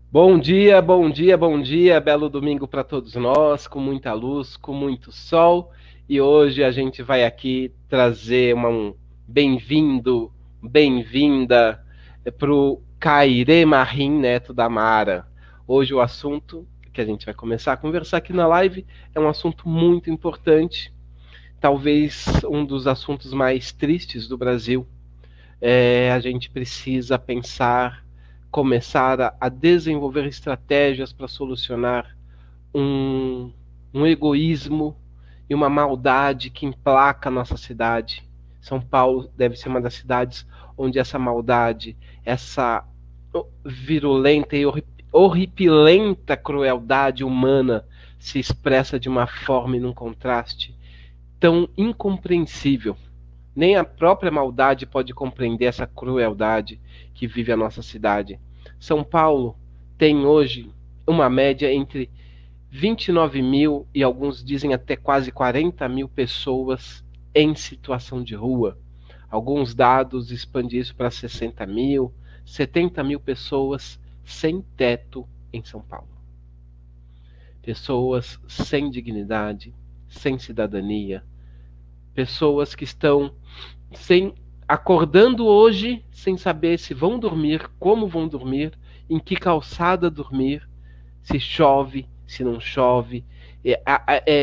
Bom dia, bom dia, bom dia, belo domingo para todos nós, com muita luz, com muito sol. E hoje a gente vai aqui trazer um bem-vindo, bem-vinda para o Cairê Marim, neto da Mara. Hoje o assunto que a gente vai começar a conversar aqui na live é um assunto muito importante, talvez um dos assuntos mais tristes do Brasil. A gente precisa pensar, começar a desenvolver estratégias para solucionar um egoísmo e uma maldade que emplaca a nossa cidade. São Paulo deve ser uma das cidades onde essa maldade, essa virulenta e horripilenta crueldade humana se expressa de uma forma e num contraste tão incompreensível. Nem a própria maldade pode compreender essa crueldade que vive a nossa cidade. São Paulo tem hoje uma média entre 29 mil e alguns dizem até quase 40 mil pessoas em situação de rua. Alguns dados expandem isso para 60 mil, 70 mil pessoas sem teto em São Paulo. Pessoas sem dignidade, sem cidadania, pessoas que estão acordando hoje sem saber se vão dormir, como vão dormir, em que calçada dormir, se chove, se não chove,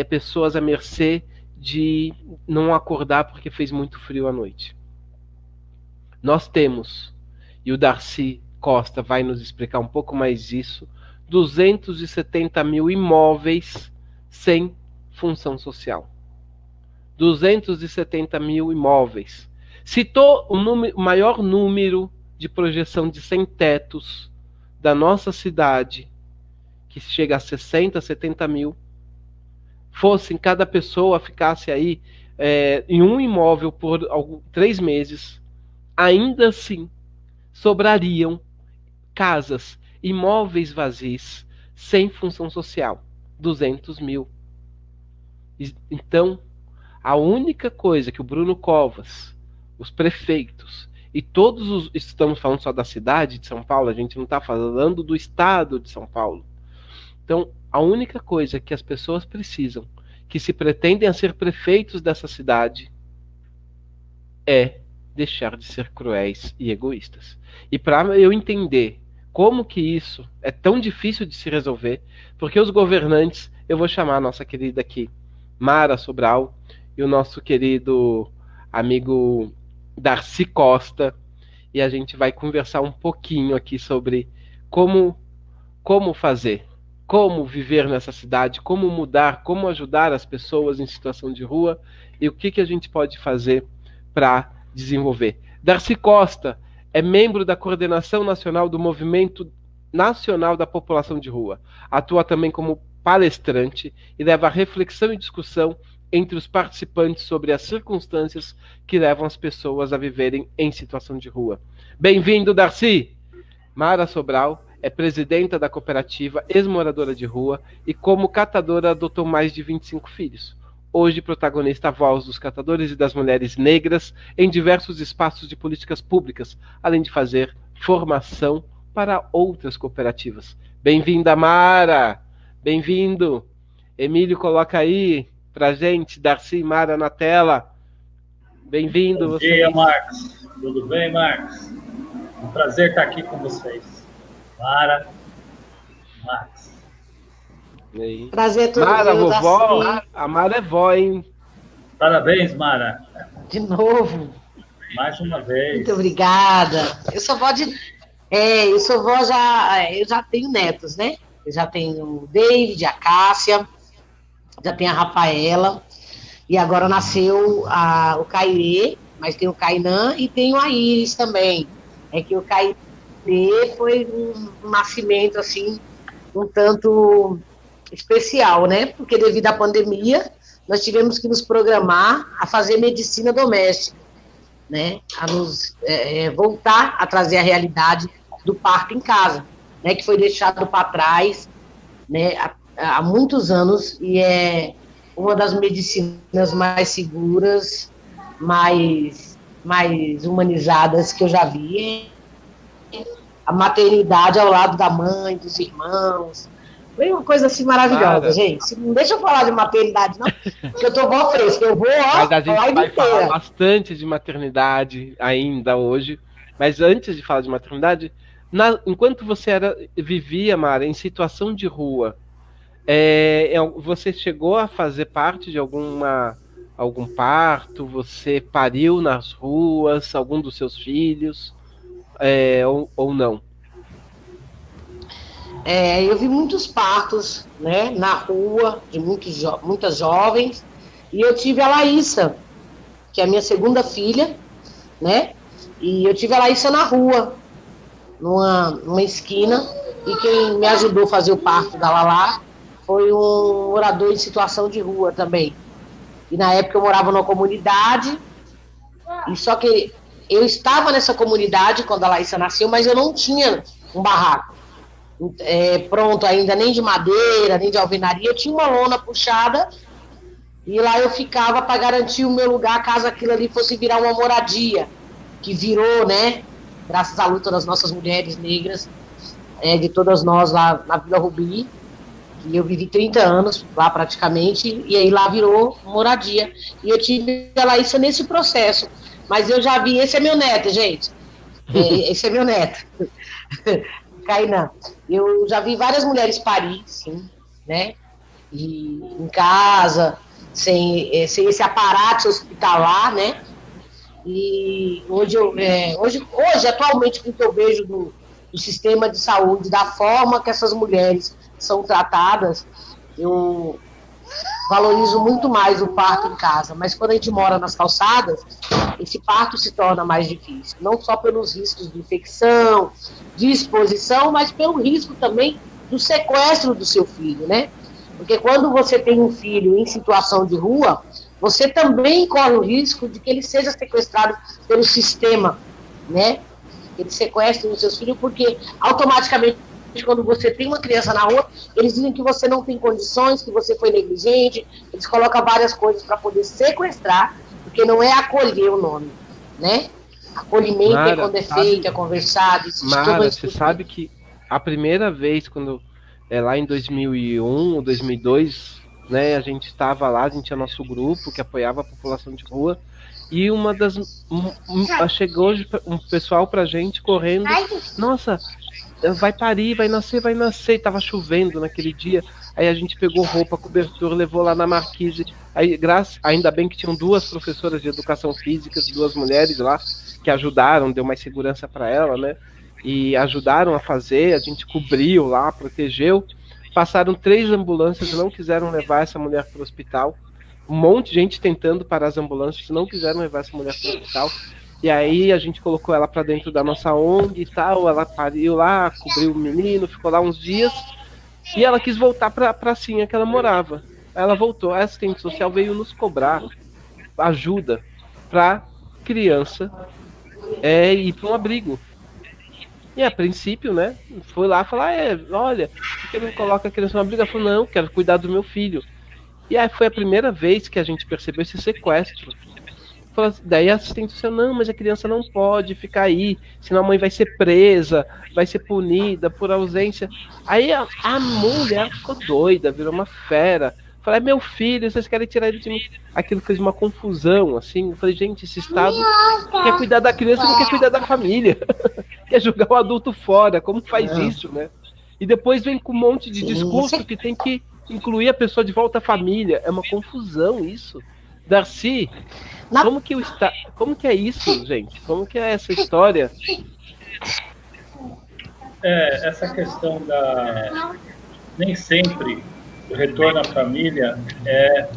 pessoas à mercê de não acordar porque fez muito frio à noite. Nós temos, e o Darcy Costa vai nos explicar um pouco mais disso, 270 mil imóveis sem função social. 270 mil imóveis. Citou o maior número de projeção de sem-tetos da nossa cidade, que chega a 60, 70 mil. Fossem cada pessoa ficasse aí em um imóvel por 3 meses, ainda assim sobrariam casas, imóveis vazios, sem função social. 200 mil. Então, a única coisa que o Bruno Covas, os prefeitos e todos os... Estamos falando só da cidade de São Paulo, a gente não está falando do estado de São Paulo. Então, a única coisa que as pessoas precisam, que se pretendem a ser prefeitos dessa cidade, é deixar de ser cruéis e egoístas. E para eu entender como que isso é tão difícil de se resolver, porque os governantes, eu vou chamar a nossa querida aqui, Mara Sobral, e o nosso querido amigo Darcy Costa, e a gente vai conversar um pouquinho aqui sobre como fazer, como viver nessa cidade, como mudar, como ajudar as pessoas em situação de rua e o que a gente pode fazer para desenvolver. Darcy Costa é membro da Coordenação Nacional do Movimento Nacional da População de Rua. Atua também como palestrante e leva a reflexão e discussão entre os participantes sobre as circunstâncias que levam as pessoas a viverem em situação de rua. Bem-vindo, Darcy! Mara Sobral é presidenta da cooperativa, ex-moradora de rua e como catadora adotou mais de 25 filhos. Hoje protagonista a voz dos catadores e das mulheres negras em diversos espaços de políticas públicas, além de fazer formação para outras cooperativas. Bem-vinda, Mara! Bem-vindo! Emílio, coloca aí pra gente, Darcy e Mara na tela. Bem-vindo vocês. Bom dia, Marcos. Tudo bem, Marcos? Um prazer estar aqui com vocês. Mara, Marcos. Prazer todo Mara, meu, vovó. Darcy. A Mara é vó, hein? Parabéns, Mara. De novo. Mais uma vez. Muito obrigada. Eu sou vó eu já tenho netos, né? Eu já tenho o David, a Cássia, já tenho a Rafaela, e agora nasceu o Cairê, mas tem o Kainan e tem a Iris também. É que o Cairê foi um nascimento, assim, um tanto especial, né? Porque devido à pandemia, nós tivemos que nos programar a fazer medicina doméstica, né? A nos voltar a trazer a realidade do parto em casa, né? Que foi deixado para trás, né? Há muitos anos, e é uma das medicinas mais seguras, mais humanizadas que eu já vi. a maternidade ao lado da mãe, dos irmãos. Foi uma coisa assim maravilhosa, gente. Não deixa eu falar de maternidade, não, porque eu tô bom fresca. Eu vou, Mas a gente vai falar inteira. bastante de maternidade ainda hoje. Mas antes de falar de maternidade, enquanto você vivia, Mara, em situação de rua, você chegou a fazer parte de algum parto? Você pariu nas ruas, algum dos seus filhos, ou não? Eu vi muitos partos, né, na rua, de muitas jovens, e eu tive a Laísa, que é a minha segunda filha, né, e eu tive a Laísa na rua, numa esquina, e quem me ajudou a fazer o parto da Lala foi um morador em situação de rua também. E na época eu morava numa comunidade, e só que eu estava nessa comunidade quando a Laísa nasceu, mas eu não tinha um barraco. Pronto ainda, nem de madeira, nem de alvenaria, eu tinha uma lona puxada e lá eu ficava para garantir o meu lugar caso aquilo ali fosse virar uma moradia, que virou, né, graças à luta das nossas mulheres negras, de todas nós lá na Vila Rubi, e eu vivi 30 anos lá praticamente, e aí lá virou moradia, e eu tive a Laísa nesse processo, mas eu já vi, esse é meu neto, gente, esse é meu neto, Kainan. Eu já vi várias mulheres parir, sim, né? E em casa, sem esse aparato hospitalar, né? E hoje, atualmente, com o que eu vejo do sistema de saúde, da forma que essas mulheres são tratadas, eu valorizo muito mais o parto em casa. Mas quando a gente mora nas calçadas, esse parto se torna mais difícil. Não só pelos riscos de infecção, de exposição, mas pelo risco também do sequestro do seu filho, né? Porque quando você tem um filho em situação de rua, você também corre o risco de que ele seja sequestrado pelo sistema, né? Ele sequestra os seus filhos, porque automaticamente, quando você tem uma criança na rua, eles dizem que você não tem condições, que você foi negligente, eles colocam várias coisas para poder sequestrar, porque não é acolher o nome, né? Acolhimento Mara, é quando é feito, é conversado. Mara, você sabe que a primeira vez, quando lá em 2001 ou 2002, né, a gente estava lá, a gente tinha nosso grupo que apoiava a população de rua, e chegou um pessoal pra gente correndo, nossa, vai parir, vai nascer, e tava chovendo naquele dia, aí a gente pegou roupa, cobertor, levou lá na marquise, aí ainda bem que tinham duas professoras de educação física, duas mulheres lá, que ajudaram, deu mais segurança para ela, né, e ajudaram a fazer, a gente cobriu lá, protegeu, passaram 3 ambulâncias, não quiseram levar essa mulher para o hospital, um monte de gente tentando parar as ambulâncias, não quiseram levar essa mulher para o hospital. E aí a gente colocou ela para dentro da nossa ONG e tal, ela pariu lá, cobriu o menino, ficou lá uns dias, e ela quis voltar para a pracinha que ela morava. Ela voltou, a assistente social veio nos cobrar ajuda para criança ir para um abrigo. E a princípio, né, foi lá falar, olha, por que não coloca a criança no abrigo? Ela falou, não, quero cuidar do meu filho. E aí foi a primeira vez que a gente percebeu esse sequestro. Daí a assistente social, não, mas a criança não pode ficar aí, senão a mãe vai ser presa, vai ser punida por ausência. Aí a mulher ficou doida, virou uma fera. Falei, meu filho, vocês querem tirar ele de mim? Aquilo fez uma confusão, assim. Eu falei, gente, esse Estado quer cuidar da criança e não quer cuidar da família. Quer jogar o adulto fora, como faz isso, né? E depois vem com um monte de discurso que tem que incluir a pessoa de volta à família. É uma confusão isso. Darcy, como que é isso, gente? Como que é essa história? Essa questão nem sempre o retorno à família é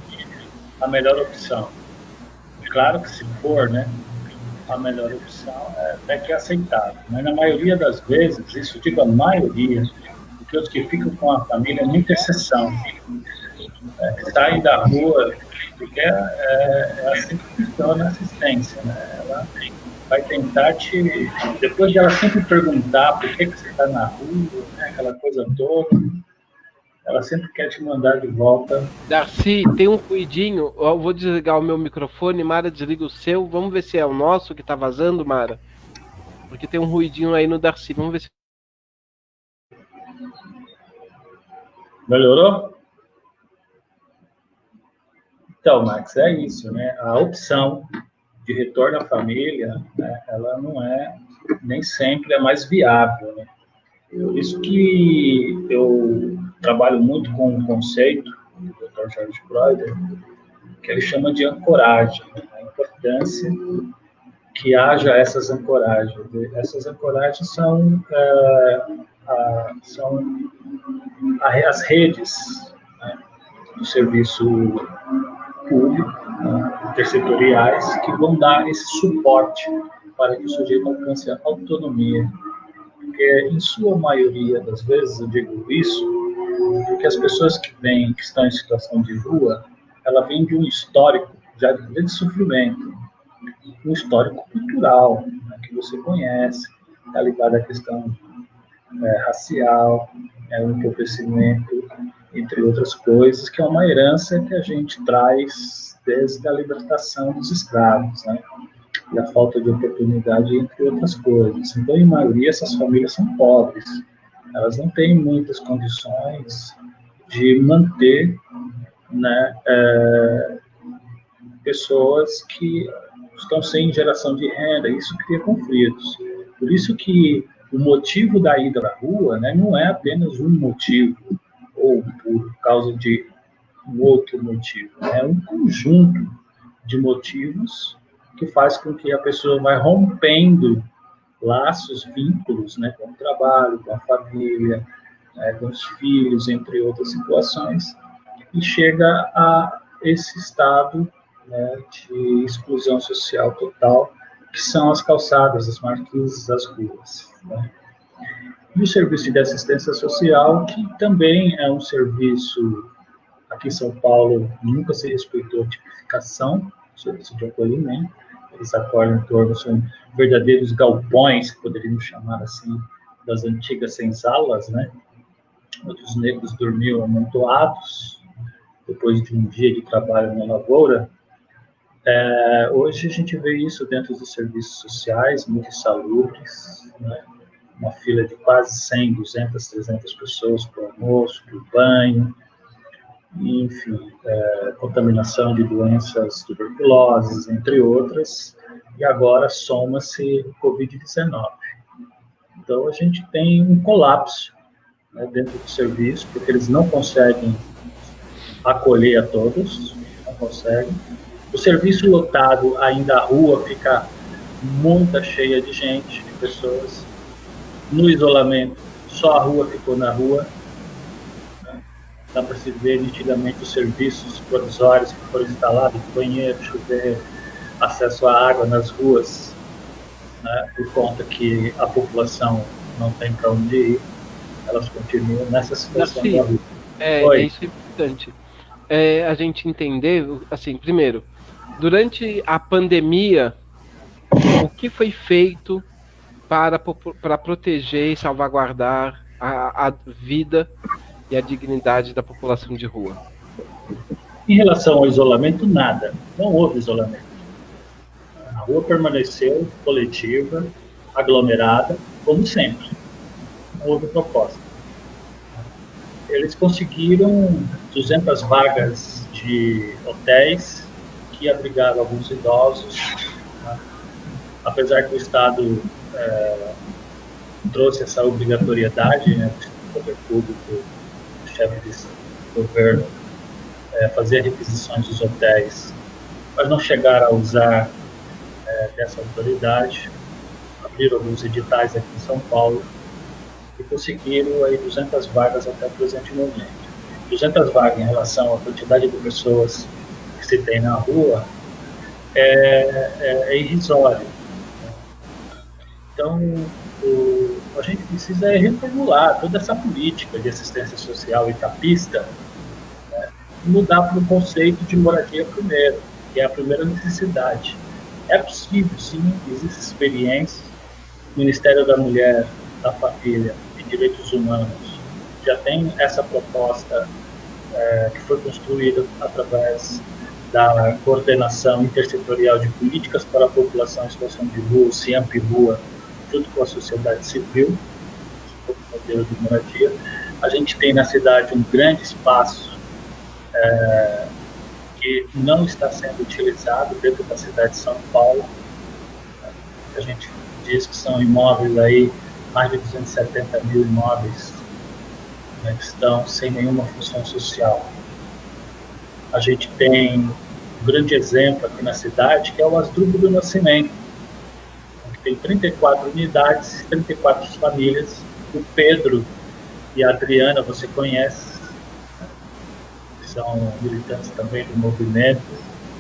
a melhor opção. Claro que se for, né, a melhor opção é até que aceitável. Mas na maioria das vezes, isso digo a maioria, porque os que ficam com a família é muita exceção. Saem da rua, porque é assim que funciona a assistência, né? Ela vai tentar depois de ela sempre perguntar por que você está na rua, né? Aquela coisa toda, ela sempre quer te mandar de volta. Darcy, tem um ruidinho, eu vou desligar o meu microfone, Mara desliga o seu, vamos ver se é o nosso que está vazando, Mara? Porque tem um ruidinho aí no Darcy, vamos ver se Melhorou? Então, Max, é isso, né? A opção de retorno à família, né, ela não é nem sempre a mais viável, né? Por isso que eu trabalho muito com um conceito do Dr. George Breuder, que ele chama de ancoragem, né? A importância que haja essas ancoragens. Essas ancoragens são as redes, né, do serviço público, né, intersetoriais, que vão dar esse suporte para que o sujeito alcance a autonomia. Porque, em sua maioria das vezes, eu digo isso, porque as pessoas que estão em situação de rua, ela vem de um histórico já de grande sofrimento, um histórico cultural, né, que você conhece, está ligado à questão racial, o empobrecimento, entre outras coisas, que é uma herança que a gente traz desde a libertação dos escravos, né? E a falta de oportunidade, entre outras coisas. Então, em maioria, essas famílias são pobres. Elas não têm muitas condições de manter, né, pessoas que estão sem geração de renda. Isso cria conflitos. Por isso que o motivo da ida à rua, né, não é apenas um motivo, ou por causa de um outro motivo. É um conjunto de motivos que faz com que a pessoa vai rompendo laços, vínculos, né, com o trabalho, com a família, com os filhos, entre outras situações, e chega a esse estado, né, de exclusão social total, que são as calçadas, as marquises, as ruas, né? E o serviço de assistência social, que também é um serviço, aqui em São Paulo, nunca se respeitou a tipificação, serviço de acolhimento. Eles acordam em torno, são verdadeiros galpões, que poderíamos chamar assim, das antigas senzalas, né? Onde os negros dormiam amontoados, depois de um dia de trabalho na lavoura. Hoje a gente vê isso dentro dos serviços sociais, muito insalubres, né? Uma fila de quase 100, 200, 300 pessoas para o almoço, para o banho, enfim, contaminação de doenças tuberculosas, entre outras, e agora soma-se o Covid-19. Então, a gente tem um colapso, né, dentro do serviço, porque eles não conseguem acolher a todos, não conseguem. O serviço lotado, ainda a rua fica muito cheia de gente, de pessoas. No isolamento, só a rua ficou na rua. Dá para se ver nitidamente os serviços provisórios que foram instalados, banheiro, chuveiro, acesso à água nas ruas, né, por conta que a população não tem para onde ir, elas continuam nessa situação da rua. Isso é importante. A gente entender, assim, primeiro, durante a pandemia, o que foi feito para proteger e salvaguardar a vida e a dignidade da população de rua? Em relação ao isolamento, nada. Não houve isolamento. A rua permaneceu coletiva, aglomerada, como sempre. Não houve proposta. Eles conseguiram 200 vagas de hotéis que abrigaram alguns idosos, né? Apesar que o Estado trouxe essa obrigatoriedade, né, do poder público, do chefe de governo, fazer requisições dos hotéis, mas não chegaram a usar dessa autoridade. Abriram alguns editais aqui em São Paulo e conseguiram aí 200 vagas até o presente momento. 200 vagas em relação à quantidade de pessoas que se tem na rua é irrisório. Então, a gente precisa reformular toda essa política de assistência social etapista, né, e mudar para um conceito de moradia primeiro, que é a primeira necessidade. É possível, sim, existe experiência. O Ministério da Mulher, da Família e Direitos Humanos já tem essa proposta que foi construída através da coordenação intersetorial de políticas para a população em situação de rua, o CIAMP Rua, junto com a sociedade civil, o modelo de moradia. A gente tem na cidade um grande espaço que não está sendo utilizado dentro da cidade de São Paulo. A gente diz que são imóveis aí, mais de 270 mil imóveis, né, que estão sem nenhuma função social. A gente tem um grande exemplo aqui na cidade, que é o Asdrubal do Nascimento, que tem 34 unidades, 34 famílias. O Pedro e a Adriana, você conhece, que são militantes também do movimento,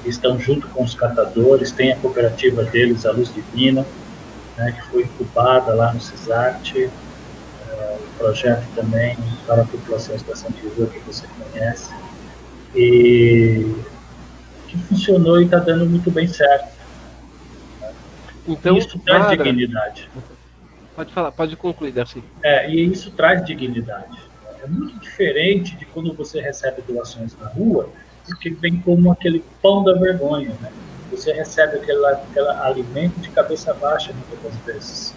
estão junto com os catadores, tem a cooperativa deles, a Luz Divina, né, que foi incubada lá no CISART, o projeto também para a população em situação de rua, que você conhece, e que funcionou e está dando muito bem certo. Então, isso traz dignidade. Pode falar, pode concluir, Darcy. E isso traz dignidade. É muito diferente de quando você recebe doações na rua, porque vem como aquele pão da vergonha, né? Você recebe aquele alimento de cabeça baixa, muitas das vezes.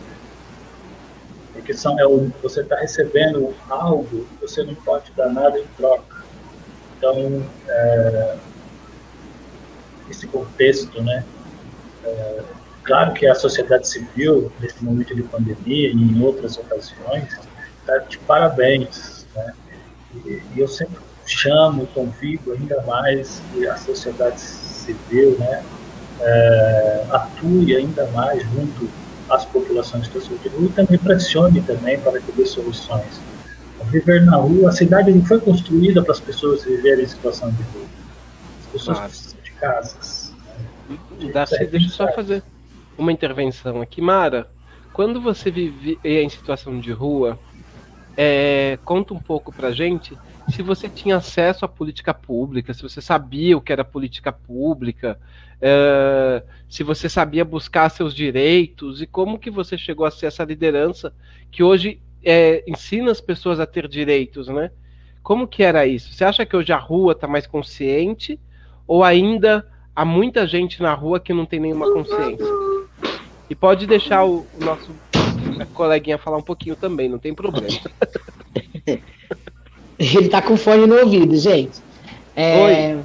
Porque você está recebendo algo que você não pode dar nada em troca. Então, esse contexto, né? Claro que a sociedade civil, nesse momento de pandemia e em outras ocasiões, está de parabéns, né? E eu sempre chamo, convido ainda mais que a sociedade civil, né, atue ainda mais junto às populações de situação de rua e também pressione também para que dê soluções. Viver na rua, a cidade não foi construída para as pessoas viverem em situação de rua. As pessoas precisam de casas. Né? Darcy, deixa eu só fazer uma intervenção aqui. Mara, quando você vivia em situação de rua, conta um pouco pra gente se você tinha acesso à política pública, se você sabia o que era política pública, se você sabia buscar seus direitos e como que você chegou a ser essa liderança que hoje ensina as pessoas a ter direitos, né? Como que era isso? Você acha que hoje a rua está mais consciente ou ainda há muita gente na rua que não tem nenhuma consciência? E pode deixar o nosso coleguinha falar um pouquinho também, não tem problema. Ele tá com fone no ouvido, gente. Oi.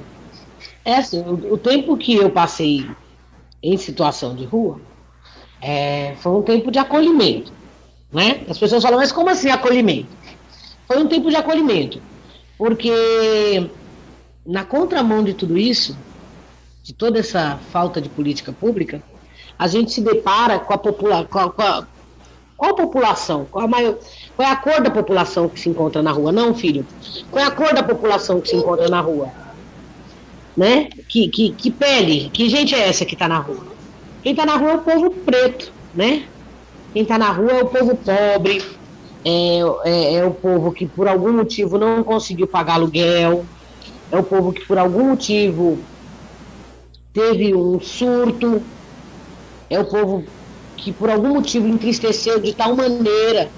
Assim, o tempo que eu passei em situação de rua foi um tempo de acolhimento, né? As pessoas falam, mas como assim acolhimento? Foi um tempo de acolhimento, porque na contramão de tudo isso, de toda essa falta de política pública, a gente se depara com a população, qual população? Qual é a cor da população que se encontra na rua? Não, filho. Qual é a cor da população que se encontra na rua? Né? Que pele? Que gente é essa que está na rua? Quem está na rua é o povo preto, né? Quem está na rua é o povo pobre, é o povo que por algum motivo não conseguiu pagar aluguel, é o povo que por algum motivo teve um surto, é o povo que por algum motivo entristeceu de tal maneira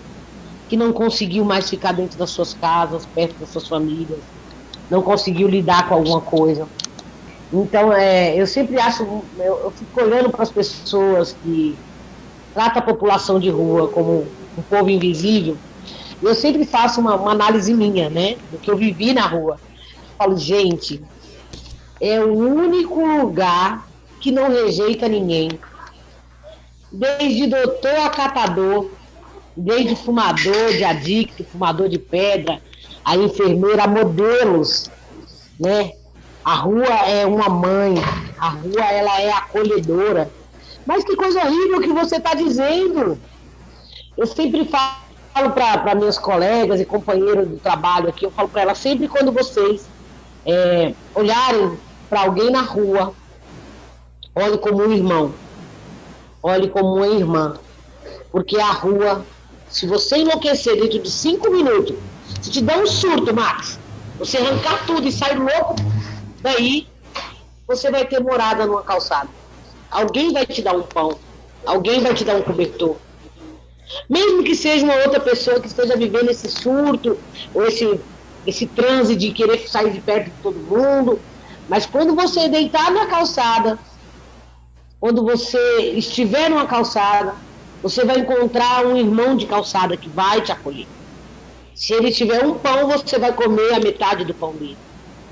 que não conseguiu mais ficar dentro das suas casas, perto das suas famílias, não conseguiu lidar com alguma coisa. Então, eu sempre acho, eu fico olhando para as pessoas que tratam a população de rua como um povo invisível, e eu sempre faço uma análise minha, né, do que eu vivi na rua. Falo, gente, é o único lugar que não rejeita ninguém. Desde doutor a catador, desde fumador de adicto, fumador de pedra, a enfermeira, a modelos, né? A rua é uma mãe, a rua ela é acolhedora. Mas que coisa horrível que você está dizendo. Eu sempre falo para minhas colegas e companheiros do trabalho aqui, eu falo para elas, sempre quando vocês olharem para alguém na rua, olhe como um irmão. Olhe como uma irmã, porque a rua, se você enlouquecer dentro de 5 minutos, se te der um surto, Max, você arrancar tudo e sair louco, daí você vai ter morada numa calçada. Alguém vai te dar um pão, alguém vai te dar um cobertor. Mesmo que seja uma outra pessoa que esteja vivendo esse surto, ou esse transe de querer sair de perto de todo mundo, mas quando você deitar na calçada, quando você estiver numa calçada, você vai encontrar um irmão de calçada que vai te acolher. Se ele tiver um pão, você vai comer a metade do pão dele.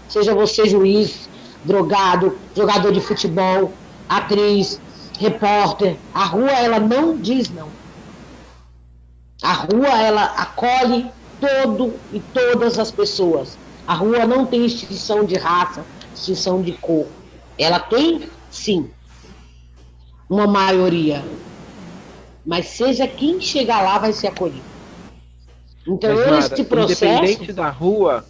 Seja você juiz, drogado, jogador de futebol, atriz, repórter. A rua, ela não diz não. A rua, ela acolhe todo e todas as pessoas. A rua não tem distinção de raça, distinção de cor. Ela tem, sim, uma maioria. Mas seja quem chegar lá vai ser acolhido. Então, esse processo... Independente da rua,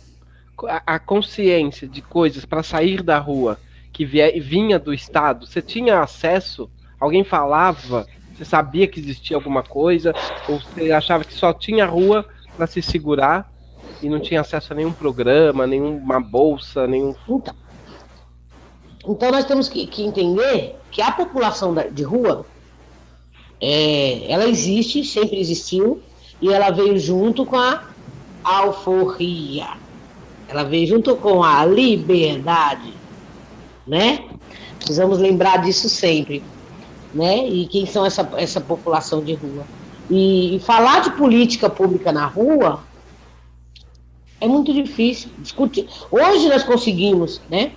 a consciência de coisas para sair da rua que vinha do Estado, você tinha acesso? Alguém falava? Você sabia que existia alguma coisa? Ou você achava que só tinha rua para se segurar e não tinha acesso a nenhum programa, nenhuma bolsa, nenhum... Então nós temos que entender que a população de rua, ela existe, sempre existiu, e ela veio junto com a alforria. Ela veio junto com a liberdade, né? Precisamos lembrar disso sempre, né? E quem são essa população de rua? E falar de política pública na rua é muito difícil discutir. Hoje nós conseguimos, né?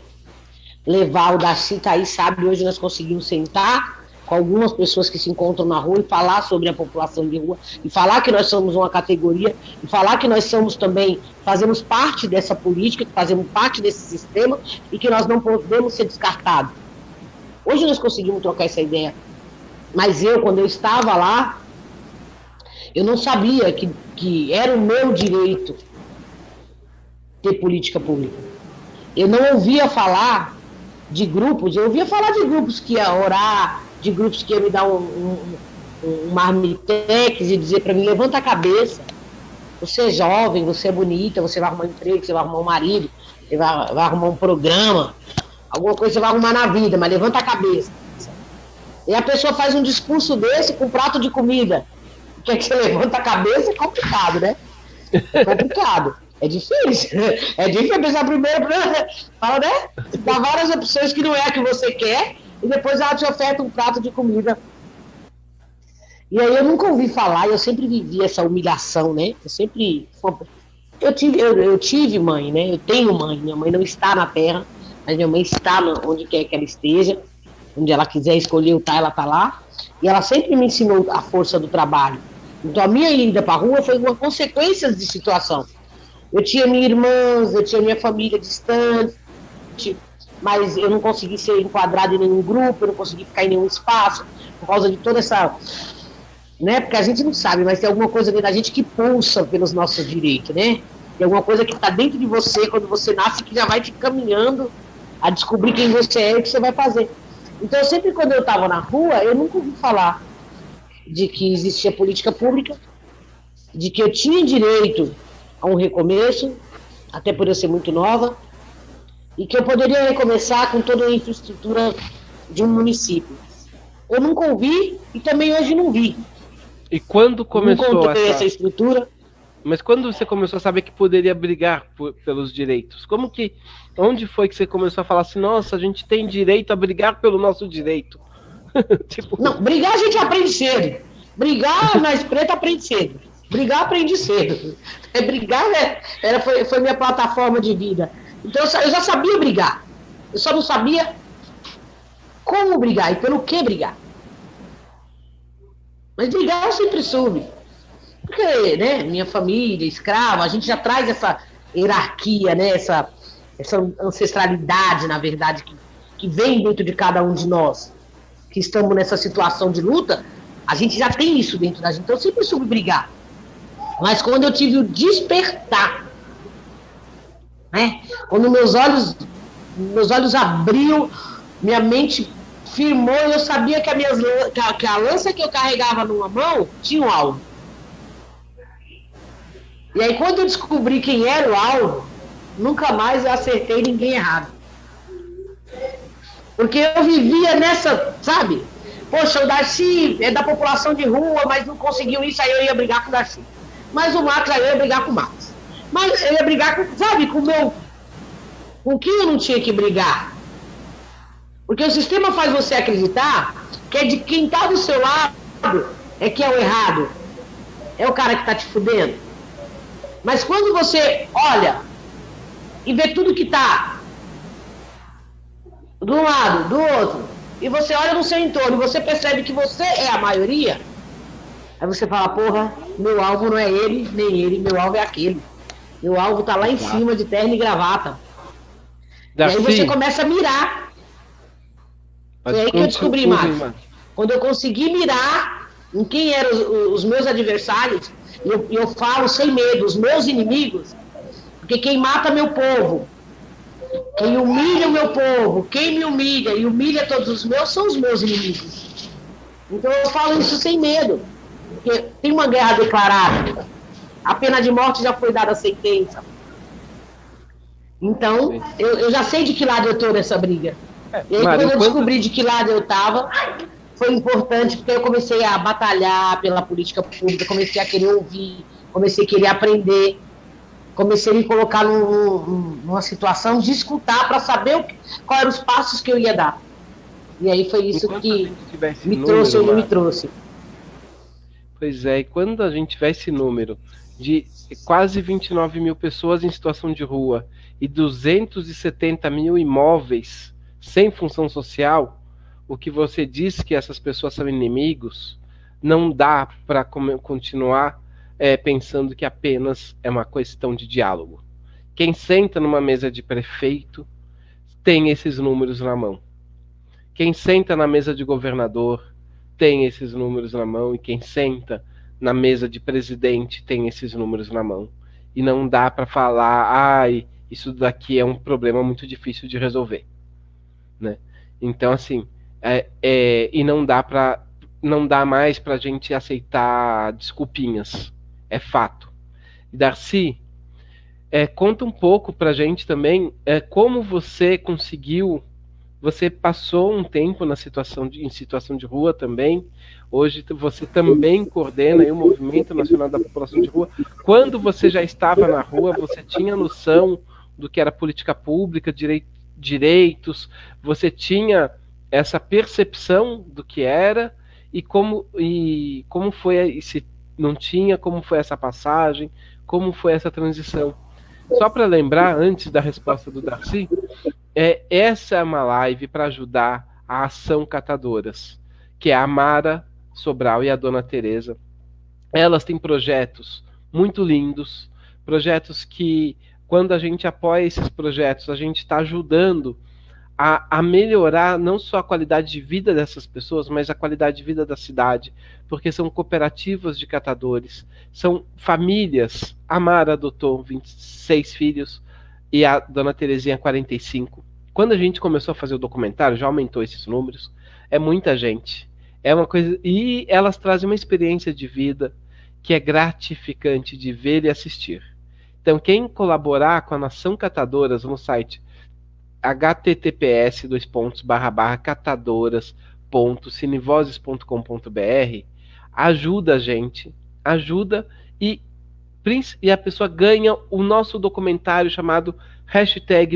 Levar o Darcy, tá aí, sabe? Hoje nós conseguimos sentar com algumas pessoas que se encontram na rua e falar sobre a população de rua, e falar que nós somos uma categoria, e falar que nós somos também, fazemos parte dessa política, que fazemos parte desse sistema, e que nós não podemos ser descartados. Hoje nós conseguimos trocar essa ideia. Mas quando eu estava lá, eu não sabia que era o meu direito ter política pública. Eu não ouvia falar de grupos, eu ouvia falar de grupos que ia orar, de grupos que ia me dar um marmitex e dizer para mim, levanta a cabeça, você é jovem, você é bonita, você vai arrumar um emprego, você vai arrumar um marido, você vai arrumar um programa, alguma coisa você vai arrumar na vida, mas levanta a cabeça. E a pessoa faz um discurso desse com um prato de comida, quer que você levanta a cabeça, é complicado, né? É complicado. É difícil. É difícil a pessoa primeiro fala, né? Dá várias opções que não é a que você quer, e depois ela te oferta um prato de comida. E aí eu nunca ouvi falar, eu sempre vivi essa humilhação, né? Eu tive mãe, né? Eu tenho mãe. Minha mãe não está na terra, mas minha mãe está onde quer que ela esteja, onde ela quiser escolher o ela tá lá. E ela sempre me ensinou a força do trabalho. Então a minha ida para a rua foi uma consequência de situação. Eu tinha minhas irmãs, eu tinha minha família distante, mas eu não consegui ser enquadrado em nenhum grupo, eu não consegui ficar em nenhum espaço, por causa de toda essa... né? Porque a gente não sabe, mas tem alguma coisa dentro da gente que pulsa pelos nossos direitos, né? Tem alguma coisa que está dentro de você, quando você nasce, que já vai te caminhando a descobrir quem você é e o que você vai fazer. Então, sempre quando eu estava na rua, eu nunca ouvi falar de que existia política pública, de que eu tinha direito a um recomeço, até por eu ser muito nova, e que eu poderia recomeçar com toda a infraestrutura de um município. Eu nunca ouvi e também hoje não vi. E quando começou essa estrutura? Mas quando você começou a saber que poderia brigar pelos direitos? Onde foi que você começou a falar assim, nossa, a gente tem direito a brigar pelo nosso direito? Tipo... Não, brigar a gente aprende cedo. Brigar na espreita aprende cedo. Brigar aprende cedo. Brigar foi minha plataforma de vida. Então eu já sabia brigar. Eu só não sabia como brigar e pelo que brigar. Mas brigar eu sempre soube. Porque, né, minha família, escrava, a gente já traz essa hierarquia, né, essa ancestralidade, na verdade, que vem dentro de cada um de nós, que estamos nessa situação de luta, a gente já tem isso dentro da gente. Então eu sempre soube brigar. Mas quando eu tive o despertar, né, quando meus olhos abriam, minha mente firmou, e eu sabia que a lança que eu carregava numa mão tinha um alvo. E aí quando eu descobri quem era o alvo, nunca mais eu acertei ninguém errado. Porque eu vivia nessa, sabe? Poxa, o Darcy é da população de rua, mas não conseguiu isso, aí eu ia brigar com o Darcy. Mas o Max, aí eu ia brigar com o Max. Mas eu ia brigar com, sabe, com quem eu não tinha que brigar? Porque o sistema faz você acreditar que é de quem está do seu lado é que é o errado. É o cara que está te fudendo. Mas quando você olha e vê tudo que está de um lado, do outro, e você olha no seu entorno e você percebe que você é a maioria, aí você fala, porra, meu alvo não é ele, nem ele, meu alvo é aquele. Meu alvo tá lá em cima, de terno e gravata. Darcy, e aí você começa a mirar. Foi aí que eu descobri, Marcos. Quando eu consegui mirar em quem eram os meus adversários, eu falo sem medo, os meus inimigos, porque quem mata meu povo, quem humilha o meu povo, quem me humilha e humilha todos os meus, são os meus inimigos. Então eu falo isso sem medo, porque tem uma guerra declarada, a pena de morte já foi dada a sentença. Então, eu já sei de que lado eu estou nessa briga. E aí, quando eu descobri de que lado eu estava, foi importante, porque eu comecei a batalhar pela política pública, comecei a querer ouvir, comecei a querer aprender, comecei a me colocar numa situação de escutar para saber quais eram os passos que eu ia dar. E aí foi isso que me trouxe ou não me trouxe. Pois é, e quando a gente tiver esse número de quase 29 mil pessoas em situação de rua e 270 mil imóveis sem função social, o que você diz que essas pessoas são inimigos, não dá para continuar pensando que apenas é uma questão de diálogo. Quem senta numa mesa de prefeito tem esses números na mão. Quem senta na mesa de governador tem esses números na mão, e quem senta na mesa de presidente tem esses números na mão. E não dá para falar, isso daqui é um problema muito difícil de resolver, né? Então, assim, e não dá mais para a gente aceitar desculpinhas, é fato. Darcy, conta um pouco para a gente também como você conseguiu. Você passou um tempo em situação de rua também. Hoje você também coordena aí o Movimento Nacional da População de Rua. Quando você já estava na rua, você tinha noção do que era política pública, direitos, você tinha essa percepção do que era e como foi, se não tinha, como foi essa passagem, como foi essa transição. Só para lembrar, antes da resposta do Darcy, essa é uma live para ajudar a Ação Catadoras, que é a Mara Sobral e a Dona Teresa. Elas têm projetos muito lindos, projetos que, quando a gente apoia esses projetos, a gente está ajudando a melhorar não só a qualidade de vida dessas pessoas, mas a qualidade de vida da cidade, porque são cooperativas de catadores, são famílias. A Mara adotou 26 filhos e a Dona Terezinha 45. Quando a gente começou a fazer o documentário, já aumentou esses números, é muita gente. É uma coisa, e elas trazem uma experiência de vida que é gratificante de ver e assistir. Então, quem colaborar com a Nação Catadoras no site https://catadoras.cinevozes.com.br, ajuda a gente, e a pessoa ganha o nosso documentário chamado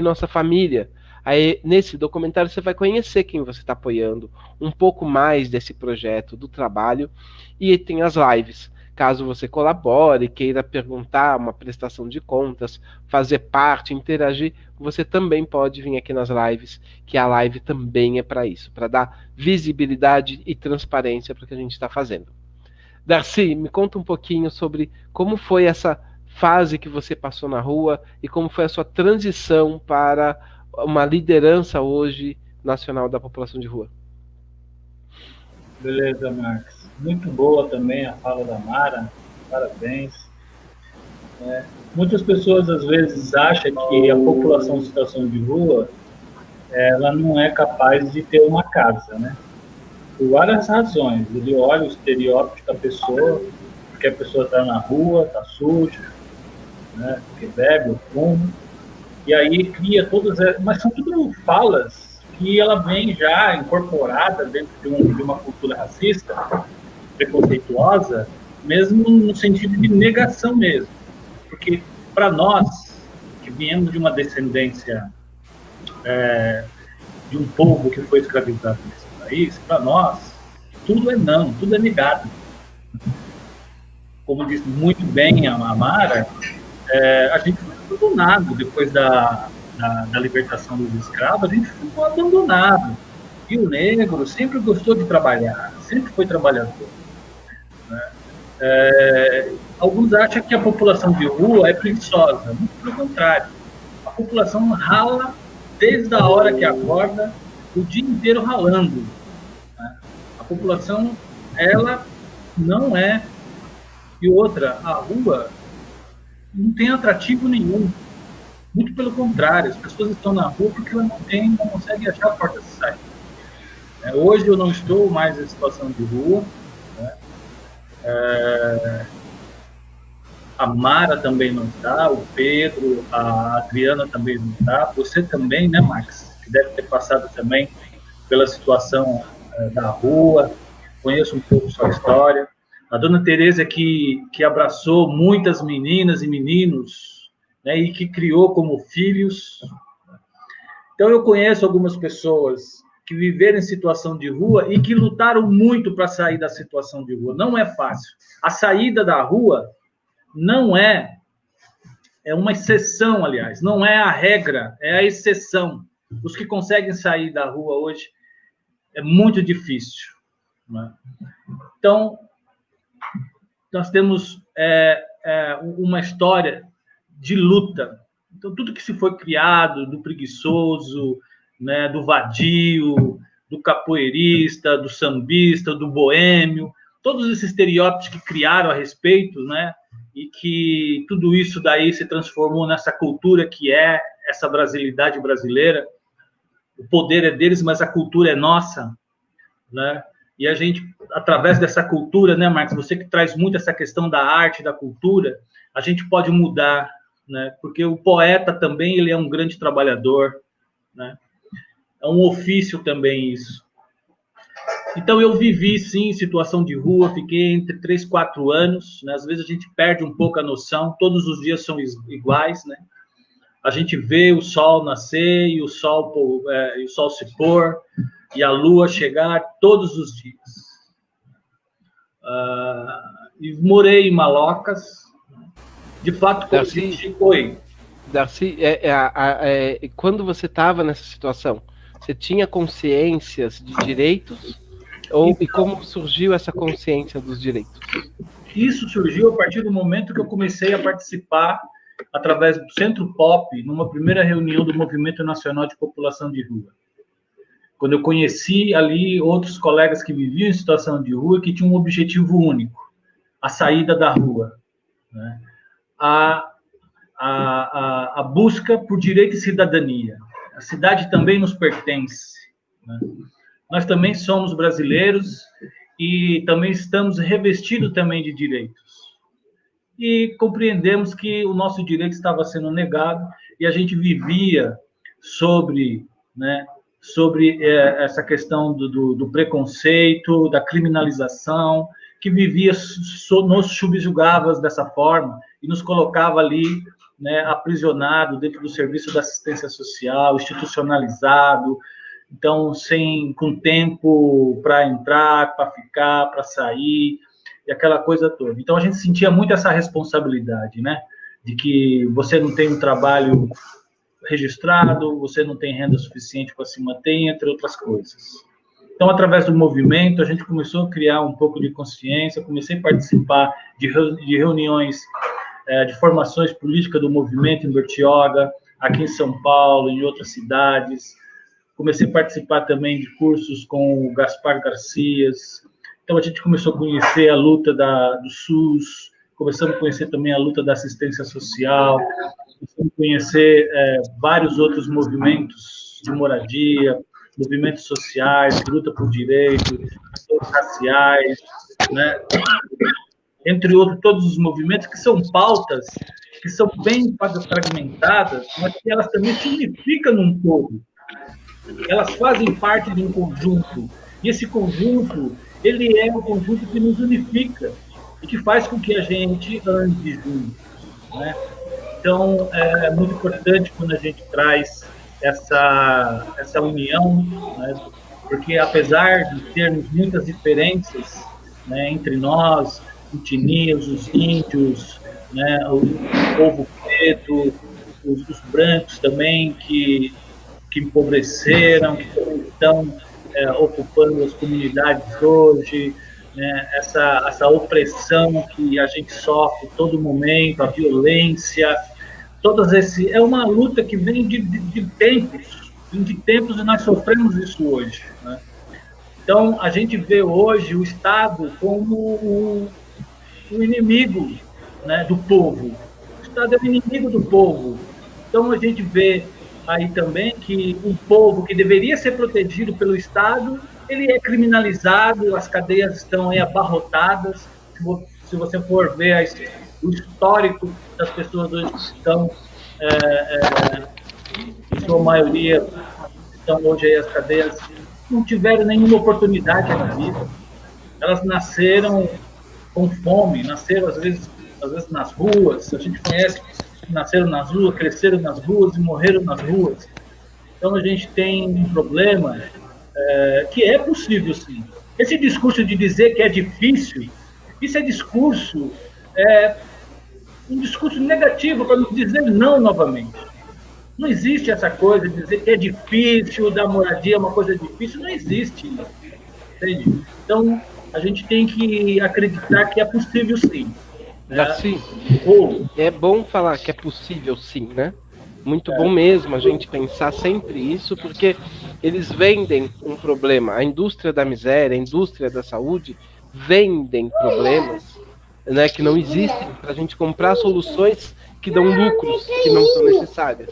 #NossaFamília. Aí, nesse documentário você vai conhecer quem você está apoiando, um pouco mais desse projeto, do trabalho, e tem as lives. Caso você colabore, queira perguntar uma prestação de contas, fazer parte, interagir, você também pode vir aqui nas lives, que a live também é para isso, para dar visibilidade e transparência para o que a gente está fazendo. Darcy, me conta um pouquinho sobre como foi essa fase que você passou na rua e como foi a sua transição para uma liderança hoje nacional da população de rua. Beleza, Marcos. Muito boa também a fala da Mara, parabéns. Muitas pessoas às vezes acham que a população em situação de rua ela não é capaz de ter uma casa, né? Por várias razões. Ele olha o estereótipo da pessoa, porque a pessoa está na rua, está suja, né? Porque bebe ou fuma, e aí cria todas essas... Mas são tudo falas que ela vem já incorporada dentro de uma cultura racista, preconceituosa, mesmo no sentido de negação mesmo. Porque para nós, que viemos de uma descendência de um povo que foi escravizado nesse país, para nós, tudo é não, tudo é negado. Como disse muito bem a Mara, A gente foi abandonado depois da libertação dos escravos, a gente ficou abandonado. E o negro sempre gostou de trabalhar, sempre foi trabalhador, né? Alguns acham que a população de rua é preguiçosa, muito pelo contrário. A população rala desde a hora que acorda, o dia inteiro ralando, né? A população, ela não é... E outra, a rua não tem atrativo nenhum. Muito pelo contrário, as pessoas estão na rua porque elas não conseguem achar a porta de saída. Hoje eu não estou mais em situação de rua, né? A Mara também não está, o Pedro, a Adriana também não está, você também, né, Max? Que deve ter passado também pela situação da rua, conheço um pouco sua história. A dona Tereza que abraçou muitas meninas e meninos, né, e que criou como filhos. Então eu conheço algumas pessoas que viveram em situação de rua e que lutaram muito para sair da situação de rua. Não é fácil. A saída da rua não é uma exceção, aliás, não é a regra, é a exceção. Os que conseguem sair da rua hoje é muito difícil, né? Então, nós temos uma história de luta. Então, tudo que se foi criado, do preguiçoso, né, do vadio, do capoeirista, do sambista, do boêmio, todos esses estereótipos que criaram a respeito, né, e que tudo isso daí se transformou nessa cultura que é essa brasilidade brasileira. O poder é deles, mas a cultura é nossa, né? E a gente, através dessa cultura, né, Marcos, você que traz muito essa questão da arte, da cultura, a gente pode mudar, né? Porque o poeta também, ele é um grande trabalhador, né? É um ofício também isso. Então, eu vivi, sim, em situação de rua, fiquei entre 3 e 4 anos, né? Às vezes a gente perde um pouco a noção, todos os dias são iguais, né? A gente vê o sol nascer e o sol se pôr e a lua chegar todos os dias. E morei em Malocas, de fato, Darcy, quando você estava nessa situação, você tinha consciências de direitos? E como surgiu essa consciência dos direitos? Isso surgiu a partir do momento que eu comecei a participar, através do Centro Pop, numa primeira reunião do Movimento Nacional de População de Rua. Quando eu conheci ali outros colegas que viviam em situação de rua, que tinham um objetivo único, a saída da rua, né? A busca por direito e cidadania. A cidade também nos pertence, né? Nós também somos brasileiros e também estamos revestidos também de direitos. E compreendemos que o nosso direito estava sendo negado e a gente vivia sobre essa questão do preconceito, da criminalização, que vivia, nos subjugava dessa forma e nos colocava ali, né, aprisionado dentro do serviço da assistência social, institucionalizado, então com tempo para entrar, para ficar, para sair, e aquela coisa toda. Então a gente sentia muito essa responsabilidade, né, de que você não tem um trabalho registrado, você não tem renda suficiente para se manter, entre outras coisas. Então, através do movimento, a gente começou a criar um pouco de consciência, comecei a participar de reuniões, de formações políticas do movimento em Bertioga, aqui em São Paulo, em outras cidades. Comecei a participar também de cursos com o Gaspar Garcias. Então, a gente começou a conhecer a luta do SUS, começamos a conhecer também a luta da assistência social, começamos a conhecer vários outros movimentos de moradia, movimentos sociais, luta por direitos, raciais, né? Entre outros, todos os movimentos que são pautas, que são bem fragmentadas, mas que elas também se unificam num todo. Elas fazem parte de um conjunto, e esse conjunto, ele é um conjunto que nos unifica e que faz com que a gente ande juntos, né? Então, é muito importante quando a gente traz essa união, né? Porque apesar de termos muitas diferenças, né, entre nós, os etnias, os índios, né, o povo preto, os brancos também, que empobreceram, que também estão ocupando as comunidades hoje, né, essa opressão que a gente sofre todo momento, a violência, é uma luta que vem de tempos e nós sofremos isso hoje, né? Então, a gente vê hoje o Estado como o inimigo, né, do povo. O Estado é o inimigo do povo. Então, a gente vê aí também que o povo que deveria ser protegido pelo Estado, ele é criminalizado, as cadeias estão aí abarrotadas. Se você for ver o histórico das pessoas hoje que estão, em sua maioria, estão hoje aí as cadeias, não tiveram nenhuma oportunidade na vida. Elas nasceram com fome, nasceram às vezes nas ruas. A gente conhece que nasceram nas ruas, cresceram nas ruas e morreram nas ruas. Então a gente tem um problema que é possível, sim. Esse discurso de dizer que é difícil, isso é um discurso negativo para nos dizer não novamente. Não existe essa coisa de dizer que é difícil, da moradia é uma coisa difícil, não existe. Entende? Então, a gente tem que acreditar que é possível sim. Assim, é bom falar que é possível sim, né? Muito bom mesmo a gente pensar sempre isso, porque eles vendem um problema. A indústria da miséria, a indústria da saúde, vendem problemas, né, que não existem, para a gente comprar soluções que dão lucros que não são necessárias.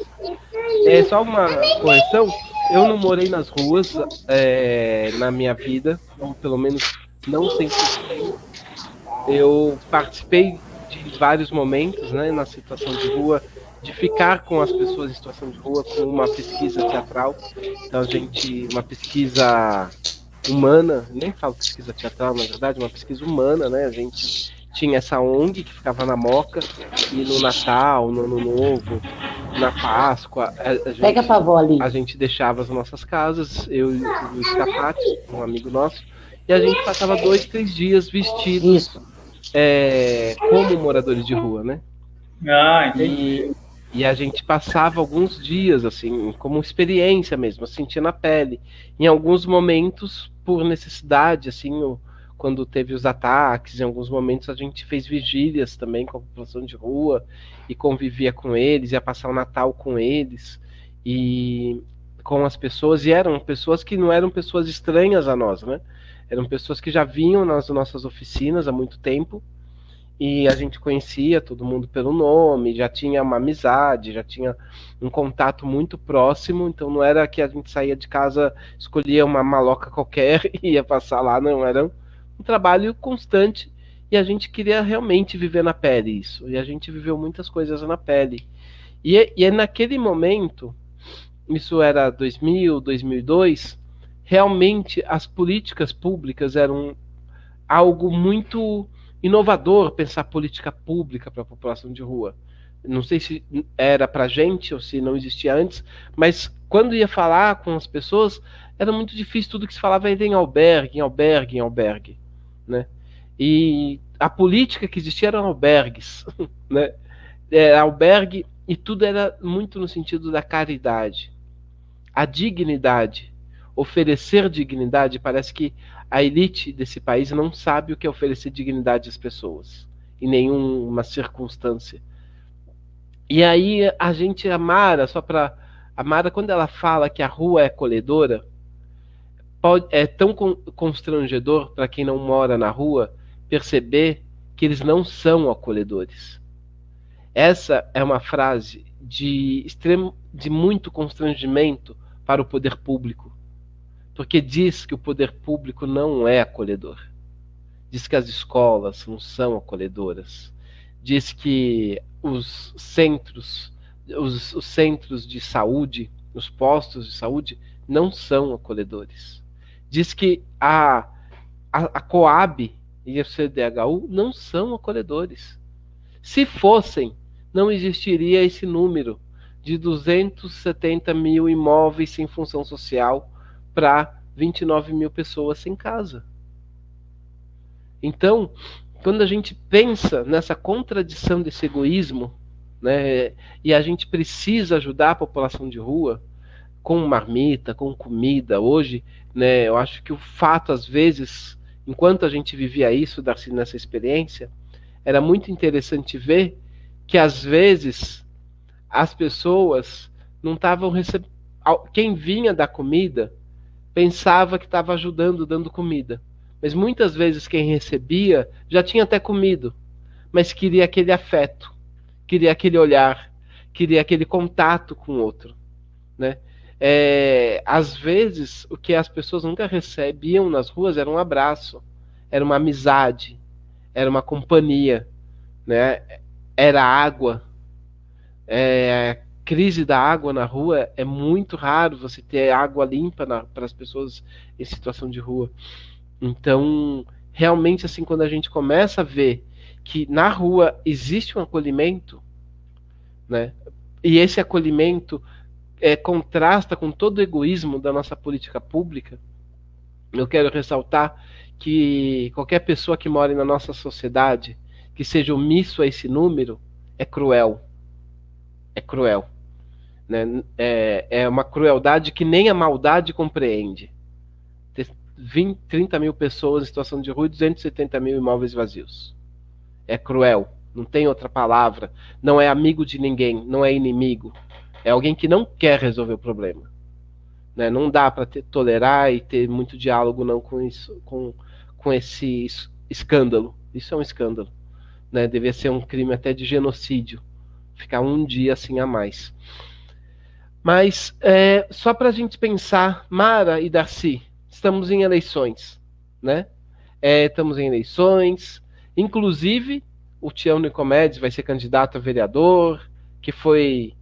É só uma correção, eu não morei nas ruas na minha vida, ou pelo menos não 100%. Eu participei de vários momentos, né, na situação de rua, de ficar com as pessoas em situação de rua, com uma pesquisa teatral. Então uma pesquisa humana, nem falo pesquisa teatral, na verdade, uma pesquisa humana, né? A gente tinha essa ONG que ficava na Moca, e no Natal, no Ano Novo, na Páscoa, Pega pra avó ali. A gente deixava as nossas casas, eu e o Luiz Capati, um amigo nosso, e a gente passava 2, 3 dias vestidos como moradores de rua, né? Entendi. E a gente passava alguns dias, assim, como experiência mesmo, sentia na pele. Em alguns momentos, por necessidade, assim, quando teve os ataques, em alguns momentos a gente fez vigílias também com a população de rua e convivia com eles, ia passar o Natal com eles e com as pessoas, e eram pessoas que não eram pessoas estranhas a nós, né? Eram pessoas que já vinham nas nossas oficinas há muito tempo, e a gente conhecia todo mundo pelo nome, já tinha uma amizade, já tinha um contato muito próximo, então não era que a gente saía de casa, escolhia uma maloca qualquer e ia passar lá, não, era um trabalho constante, e a gente queria realmente viver na pele isso, e a gente viveu muitas coisas na pele. E naquele momento, isso era 2000, 2002, realmente as políticas públicas eram algo muito inovador, pensar política pública para a população de rua. Não sei se era para gente ou se não existia antes, mas quando ia falar com as pessoas, era muito difícil, tudo que se falava era em albergue, em albergue, em albergue, né? E a política que existia eram albergues, né? Albergue, e tudo era muito no sentido da caridade, a dignidade, oferecer dignidade. Parece que a elite desse país não sabe o que é oferecer dignidade às pessoas, em nenhuma circunstância. E aí a Mara, a Mara, quando ela fala que a rua é acolhedora, é tão constrangedor para quem não mora na rua perceber que eles não são acolhedores. Essa é uma frase de muito constrangimento para o poder público, porque diz que o poder público não é acolhedor, diz que as escolas não são acolhedoras, diz que os centros de saúde, os postos de saúde não são acolhedores, diz que a Coab e o CDHU não são acolhedores. Se fossem, não existiria esse número de 270 mil imóveis sem função social para 29 mil pessoas sem casa. Então, quando a gente pensa nessa contradição desse egoísmo, né, e a gente precisa ajudar a população de rua com marmita, com comida, hoje, né, eu acho que o fato, às vezes, enquanto a gente vivia isso, Darcy, nessa experiência, era muito interessante ver que, às vezes, as pessoas não estavam recebendo. Quem vinha dar comida pensava que estava ajudando, dando comida. Mas muitas vezes quem recebia já tinha até comido, mas queria aquele afeto, queria aquele olhar, queria aquele contato com o outro, né? Às vezes, o que as pessoas nunca recebiam nas ruas era um abraço, era uma amizade, era uma companhia, né? Era água. Crise da água na rua, é muito raro você ter água limpa para as pessoas em situação de rua. Então, realmente, assim, quando a gente começa a ver que na rua existe um acolhimento, né? E esse acolhimento contrasta com todo o egoísmo da nossa política pública. Eu quero ressaltar que qualquer pessoa que mora na nossa sociedade que seja omisso a esse número é cruel. É cruel. Né? É uma crueldade que nem a maldade compreende. Ter 30 mil pessoas em situação de rua e 270 mil imóveis vazios. É cruel. Não tem outra palavra. Não é amigo de ninguém. Não é inimigo. É alguém que não quer resolver o problema. Né? Não dá para tolerar e ter muito diálogo não com isso, com esse escândalo. Isso é um escândalo. Né? Devia ser um crime até de genocídio. Ficar um dia assim a mais. Mas só para a gente pensar, Mara e Darcy, estamos em eleições, né? Estamos em eleições. Inclusive, o Tião Nicomedes vai ser candidato a vereador, que foi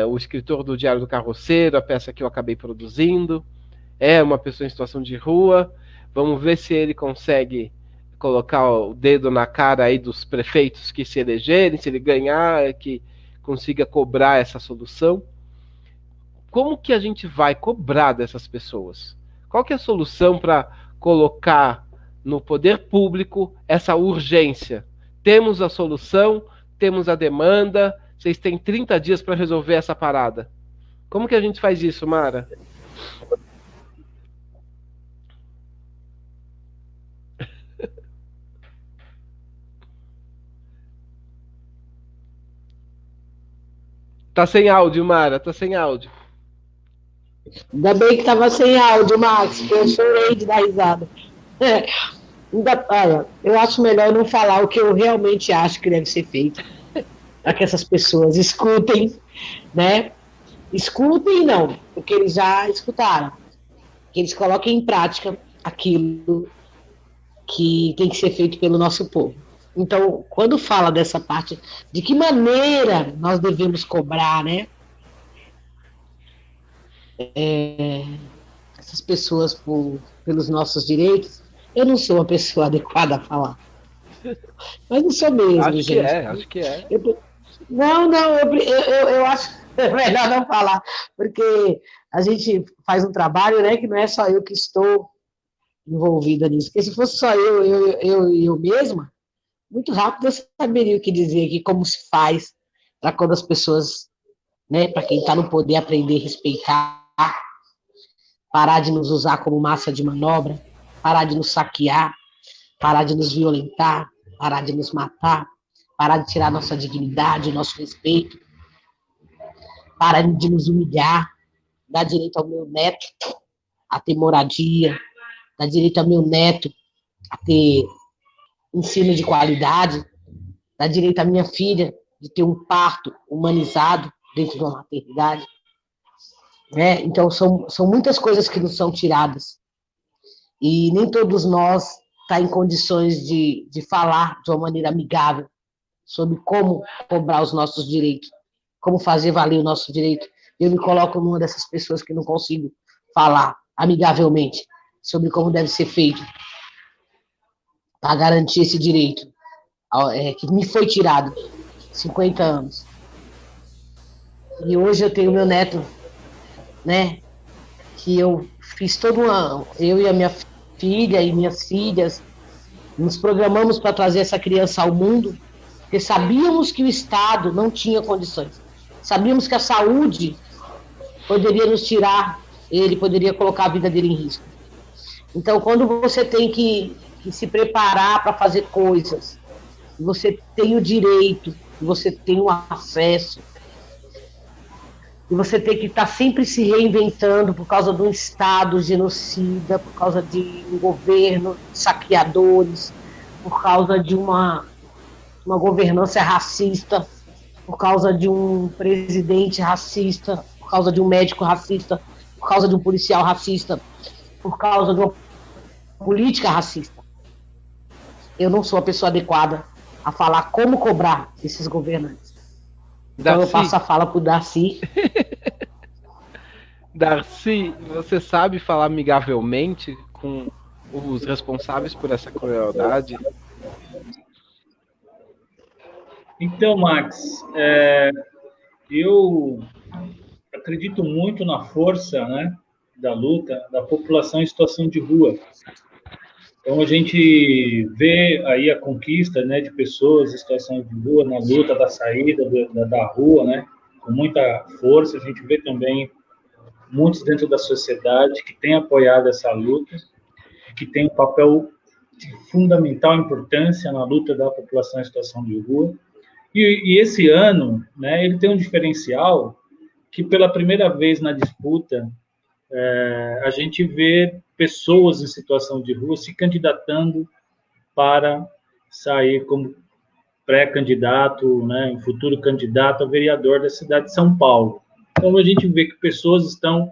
o escritor do Diário do Carroceiro, a peça que eu acabei produzindo. É uma pessoa em situação de rua. Vamos ver se ele consegue colocar o dedo na cara aí dos prefeitos que se elegerem, se ele ganhar, que consiga cobrar essa solução. Como que a gente vai cobrar dessas pessoas? Qual que é a solução para colocar no poder público essa urgência? Temos a solução, temos a demanda, vocês têm 30 dias para resolver essa parada. Como que a gente faz isso, Mara? Tá sem áudio, Mara, tá sem áudio. Ainda bem que estava sem áudio, Max, que eu chorei de dar risada. Olha, eu acho melhor não falar o que eu realmente acho que deve ser feito, para que essas pessoas escutem, né? Escutem não, porque eles já escutaram. Que eles coloquem em prática aquilo que tem que ser feito pelo nosso povo. Então, quando fala dessa parte, de que maneira nós devemos cobrar, né? Essas pessoas pelos nossos direitos, eu não sou uma pessoa adequada a falar. Mas não sou mesmo, acho gente. Acho que é. Eu acho melhor não falar, porque a gente faz um trabalho, né, que não é só eu que estou envolvida nisso. Porque se fosse só eu mesma, muito rápido eu saberia o que dizer aqui, como se faz para quando as pessoas, né, para quem está no poder, aprender a respeitar, parar de nos usar como massa de manobra, parar de nos saquear, parar de nos violentar, parar de nos matar, parar de tirar nossa dignidade, nosso respeito, parar de nos humilhar, dar direito ao meu neto a ter moradia, dar direito ao meu neto a ter ensino de qualidade, dar direito à minha filha de ter um parto humanizado dentro de uma maternidade. Né? Então, são muitas coisas que nos são tiradas. E nem todos nós tá em condições de falar de uma maneira amigável sobre como cobrar os nossos direitos, como fazer valer o nosso direito. Eu me coloco numa dessas pessoas que não consigo falar amigavelmente sobre como deve ser feito para garantir esse direito que me foi tirado 50 anos. E hoje eu tenho meu neto, né, que eu fiz todo um ano, eu e a minha filha e minhas filhas, Nos programamos para trazer essa criança ao mundo, porque sabíamos que o Estado não tinha condições. Sabíamos que a saúde poderia nos tirar, ele poderia colocar a vida dele em risco. Então, quando você tem que se preparar para fazer coisas, você tem o direito, você tem o acesso, e você tem que estar sempre se reinventando por causa de um Estado genocida, por causa de um governo de saqueadores, por causa de uma governança racista, por causa de um presidente racista, por causa de um médico racista, por causa de um policial racista, por causa de uma política racista. Eu não sou a pessoa adequada a falar como cobrar esses governantes. Então eu passo a fala para o Darcy. Darcy, você sabe falar amigavelmente com os responsáveis por essa crueldade? Então, Max, eu acredito muito na força, né, da luta da população em situação de rua. Então, a gente vê aí a conquista, né, de pessoas em situação de rua, na luta da saída da rua, né, com muita força. A gente vê também muitos dentro da sociedade que têm apoiado essa luta, que tem um papel de fundamental importância na luta da população em situação de rua. E esse ano, né, ele tem um diferencial que, pela primeira vez na disputa, a gente vê pessoas em situação de rua se candidatando para sair como pré-candidato, né, um futuro candidato a vereador da cidade de São Paulo. Então, a gente vê que pessoas estão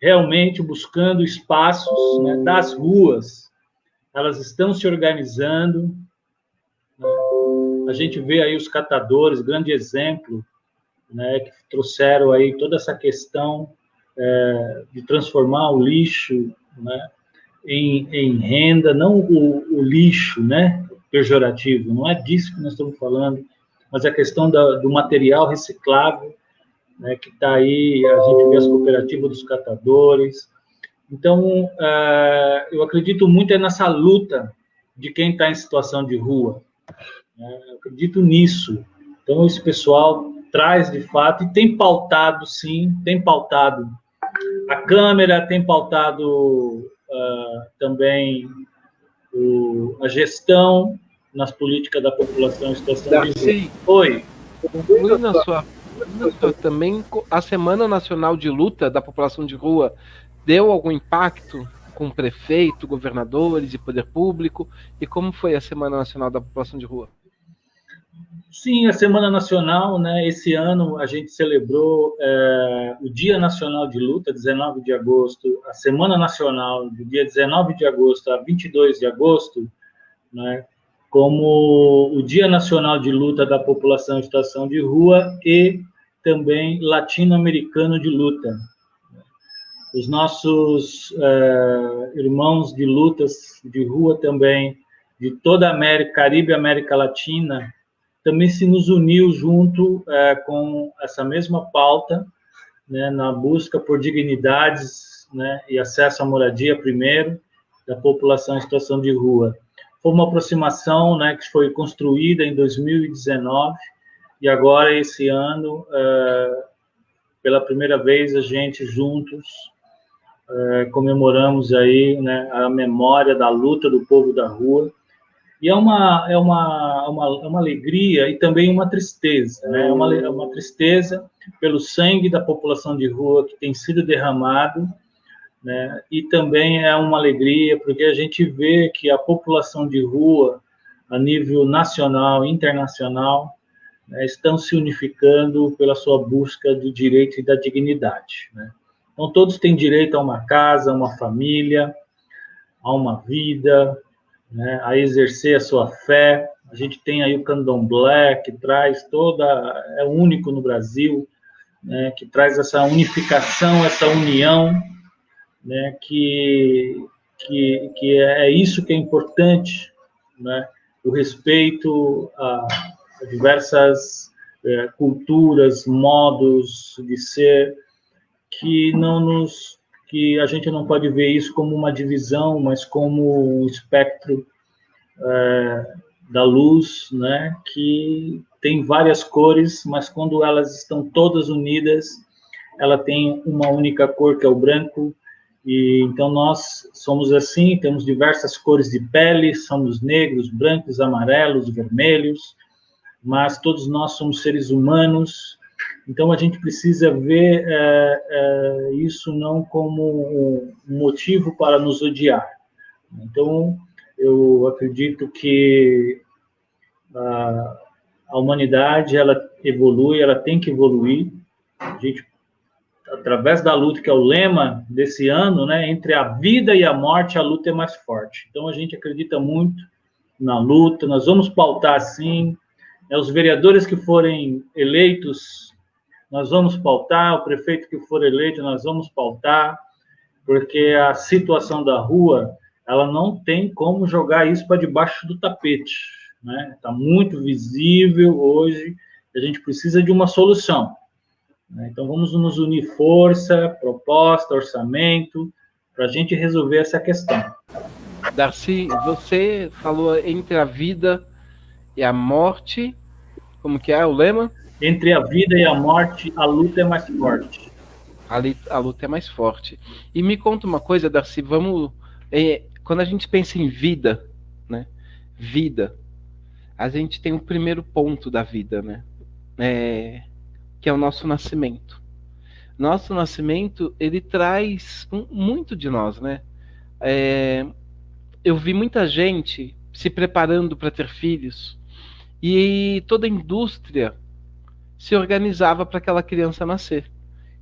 realmente buscando espaços, né, das ruas, elas estão se organizando, né? A gente vê aí os catadores, grande exemplo, né, que trouxeram aí toda essa questão de transformar o lixo, né, em renda, não o lixo, né, pejorativo, não é disso que nós estamos falando, mas a questão do material reciclável, né, que está aí, a gente vê as cooperativas dos catadores. Então, eu acredito muito nessa luta de quem está em situação de rua, né, eu acredito nisso. Então, esse pessoal traz, de fato, e tem pautado, sim, tem pautado a Câmara, tem pautado também a gestão nas políticas da população em situação de rua. Oi. Também a Semana Nacional de Luta da População de Rua deu algum impacto com o prefeito, governadores e poder público? E como foi a Semana Nacional da População de Rua? Sim, a Semana Nacional, né, esse ano a gente celebrou o Dia Nacional de Luta, 19 de agosto, a Semana Nacional do dia 19 de agosto a 22 de agosto, né, como o Dia Nacional de Luta da População em Situação de Rua e também Latino-Americano de Luta. Os nossos irmãos de lutas de rua também, de toda a América, Caribe e América Latina, também se nos uniu junto com essa mesma pauta, né, na busca por dignidades, né, e acesso à moradia primeiro, da população em situação de rua. Foi uma aproximação, né, que foi construída em 2019, e agora, esse ano, pela primeira vez, a gente juntos comemoramos aí, né, a memória da luta do povo da rua. E é uma alegria e também uma tristeza, né? É uma tristeza pelo sangue da população de rua que tem sido derramado, né? E também é uma alegria porque a gente vê que a população de rua, a nível nacional e internacional, né, estão se unificando pela sua busca do direito e da dignidade, né? Então, todos têm direito a uma casa, a uma família, a uma vida, né, a exercer a sua fé. A gente tem aí o candomblé, que traz é único no Brasil, né, que traz essa unificação, essa união, né, que é isso que é importante, né, o respeito a diversas culturas, modos de ser, que a gente não pode ver isso como uma divisão, mas como um espectro da luz, né, que tem várias cores, mas quando elas estão todas unidas, ela tem uma única cor, que é o branco. E então nós somos assim, temos diversas cores de pele, somos negros, brancos, amarelos, vermelhos, mas todos nós somos seres humanos. Então a gente precisa ver isso não como um motivo para nos odiar. Então eu acredito que a humanidade, ela evolui, ela tem que evoluir. A gente, através da luta, que é o lema desse ano, né, entre a vida e a morte, a luta é mais forte. Então a gente acredita muito na luta, nós vamos pautar sim, os vereadores que forem eleitos, nós vamos pautar, o prefeito que for eleito, nós vamos pautar, porque a situação da rua, ela não tem como jogar isso para debaixo do tapete, né? Está muito visível hoje, a gente precisa de uma solução, né? Então vamos nos unir força, proposta, orçamento, para a gente resolver essa questão. Darcy, você falou entre a vida e a morte, como que é o lema? Entre a vida e a morte, a luta é mais forte. A luta é mais forte. E me conta uma coisa, Darcy, vamos... quando a gente pensa em vida, né? Vida, a gente tem o primeiro ponto da vida, né? Que é o nosso nascimento. Nosso nascimento, ele traz muito de nós, né? Eu vi muita gente se preparando para ter filhos e toda a indústria se organizava para aquela criança nascer.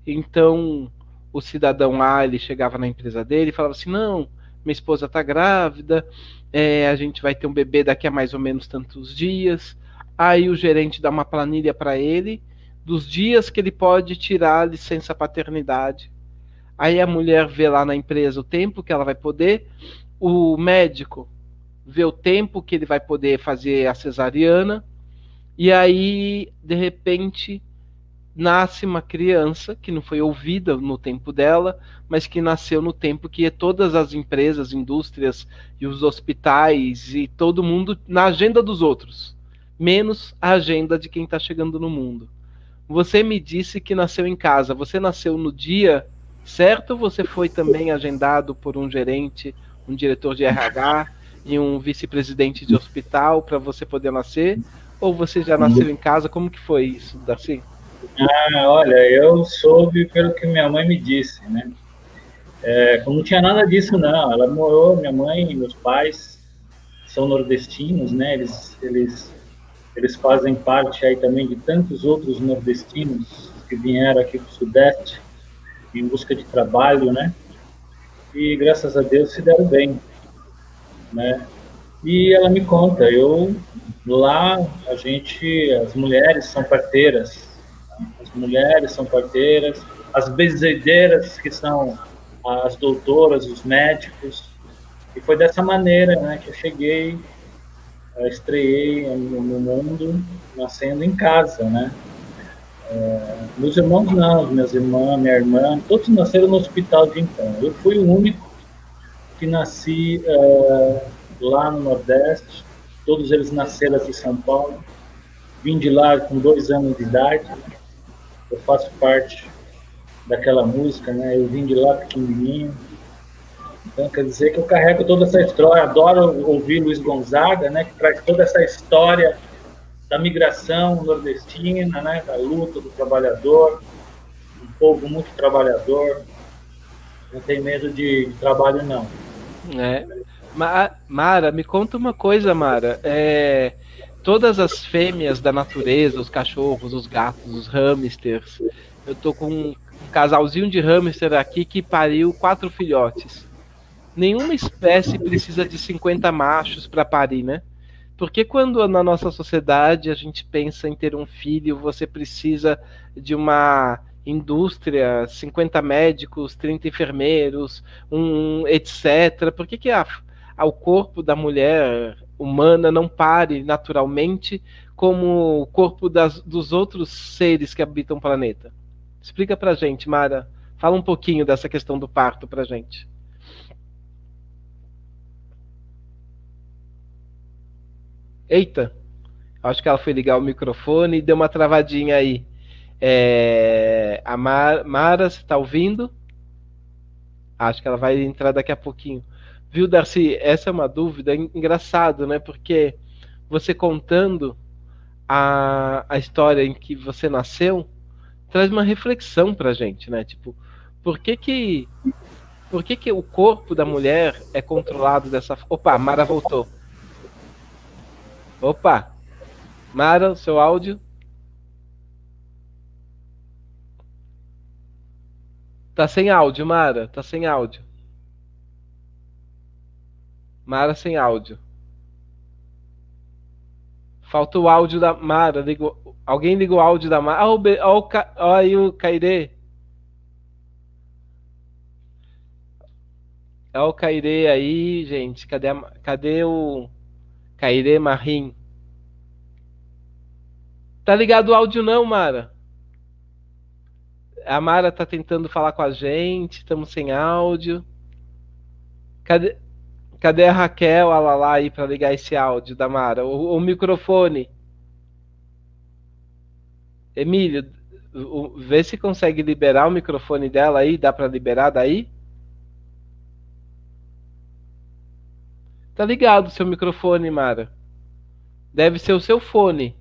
Então, o cidadão A, ele chegava na empresa dele e falava assim, não, minha esposa está grávida, a gente vai ter um bebê daqui a mais ou menos tantos dias. Aí o gerente dá uma planilha para ele dos dias que ele pode tirar a licença paternidade. Aí a mulher vê lá na empresa o tempo que ela vai poder, o médico vê o tempo que ele vai poder fazer a cesariana, e aí, de repente, nasce uma criança que não foi ouvida no tempo dela, mas que nasceu no tempo que todas as empresas, indústrias e os hospitais e todo mundo na agenda dos outros, menos a agenda de quem está chegando no mundo. Você me disse que nasceu em casa. Você nasceu no dia certo ou você foi também agendado por um gerente, um diretor de RH e um vice-presidente de hospital para você poder nascer? Ou você já nasceu em casa? Como que foi isso, Darcy? Olha, eu soube pelo que minha mãe me disse, né? Não tinha nada disso, não. Ela morou, minha mãe e meus pais são nordestinos, né? Eles fazem parte aí também de tantos outros nordestinos que vieram aqui para o Sudeste em busca de trabalho, né? E graças a Deus se deram bem, né? E ela me conta, lá as mulheres são parteiras, as bezedeiras, que são as doutoras, os médicos, e foi dessa maneira, né, que eu cheguei, estreiei no mundo, nascendo em casa, né? Meus irmãos não, minha irmã, todos nasceram no hospital de então. Eu fui o único que nasci lá no Nordeste, todos eles nasceram aqui em São Paulo, vim de lá com 2 anos de idade, eu faço parte daquela música, né? Eu vim de lá pequenininho, então quer dizer que eu carrego toda essa história, adoro ouvir Luiz Gonzaga, né? Que traz toda essa história da migração nordestina, né? Da luta do trabalhador, um povo muito trabalhador, não tem medo de trabalho não. Mara, me conta uma coisa, Mara. Todas as fêmeas da natureza, os cachorros, os gatos, os hamsters. Eu tô com um casalzinho de hamster aqui que pariu 4 filhotes. Nenhuma espécie precisa de 50 machos para parir, né? Porque quando na nossa sociedade a gente pensa em ter um filho, você precisa de uma indústria, 50 médicos, 30 enfermeiros, etc. Por que o corpo da mulher humana não pare naturalmente como o corpo dos outros seres que habitam o planeta? Explica pra gente, Mara. Fala um pouquinho dessa questão do parto pra gente. Eita, acho que ela foi ligar o microfone e deu uma travadinha aí. A Mara, você tá ouvindo? Acho que ela vai entrar daqui a pouquinho. Viu, Darcy? Essa é uma dúvida engraçado, né? Porque você contando a história em que você nasceu traz uma reflexão pra gente, né? Tipo, por que que, por que que o corpo da mulher é controlado dessa forma? Opa, Mara voltou. Opa, Mara, o seu áudio. Tá sem áudio, Mara. Tá sem áudio. Mara sem áudio. Falta o áudio da Mara. Alguém ligou o áudio da Mara. Ó aí o Cairê. Ó o Cairê aí, gente. Cadê o Cairê Marim? Tá ligado o áudio não, Mara? A Mara tá tentando falar com a gente. Estamos sem áudio. Cadê a Raquel, a Lala aí pra ligar esse áudio da Mara? O microfone. Emílio, vê se consegue liberar o microfone dela aí. Dá pra liberar daí? Tá ligado o seu microfone, Mara? Deve ser o seu fone.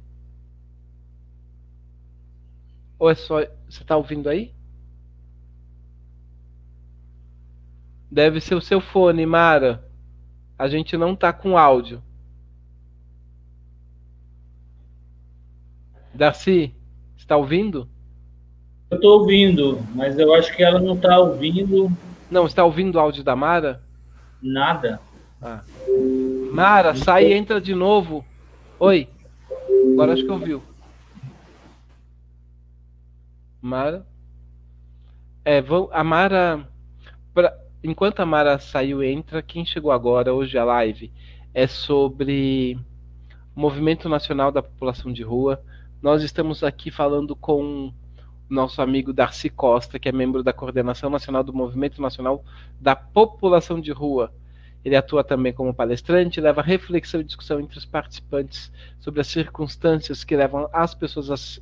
Ou é só. Você tá ouvindo aí? Deve ser o seu fone, Mara. A gente não tá com áudio. Darcy, você tá ouvindo? Eu estou ouvindo, mas eu acho que ela não está ouvindo Não, você tá ouvindo o áudio da Mara? nada. Ah. Mara, sai e entra de novo. Oi. Agora acho que ouviu. Mara. A Mara. Enquanto a Mara saiu e entra, quem chegou agora, hoje a live, é sobre o Movimento Nacional da População de Rua. Nós estamos aqui falando com nosso amigo Darcy Costa, que é membro da Coordenação Nacional do Movimento Nacional da População de Rua. Ele atua também como palestrante, leva reflexão e discussão entre os participantes sobre as circunstâncias que levam as pessoas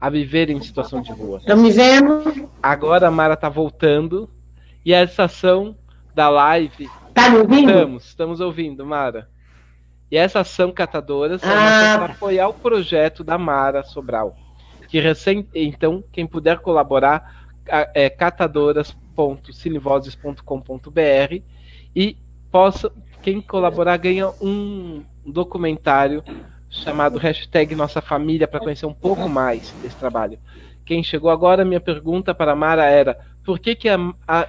a viverem em situação de rua. Estão me vendo? Agora a Mara está voltando e a ação da live... Tá me ouvindo? Estamos ouvindo, Mara. E essa ação Catadoras é uma ação para apoiar o projeto da Mara Sobral. Então, quem puder colaborar, é catadoras.cinevozes.com.br e quem colaborar ganha um documentário chamado #Nossa Família para conhecer um pouco mais desse trabalho. Quem chegou agora, minha pergunta para a Mara era: por que a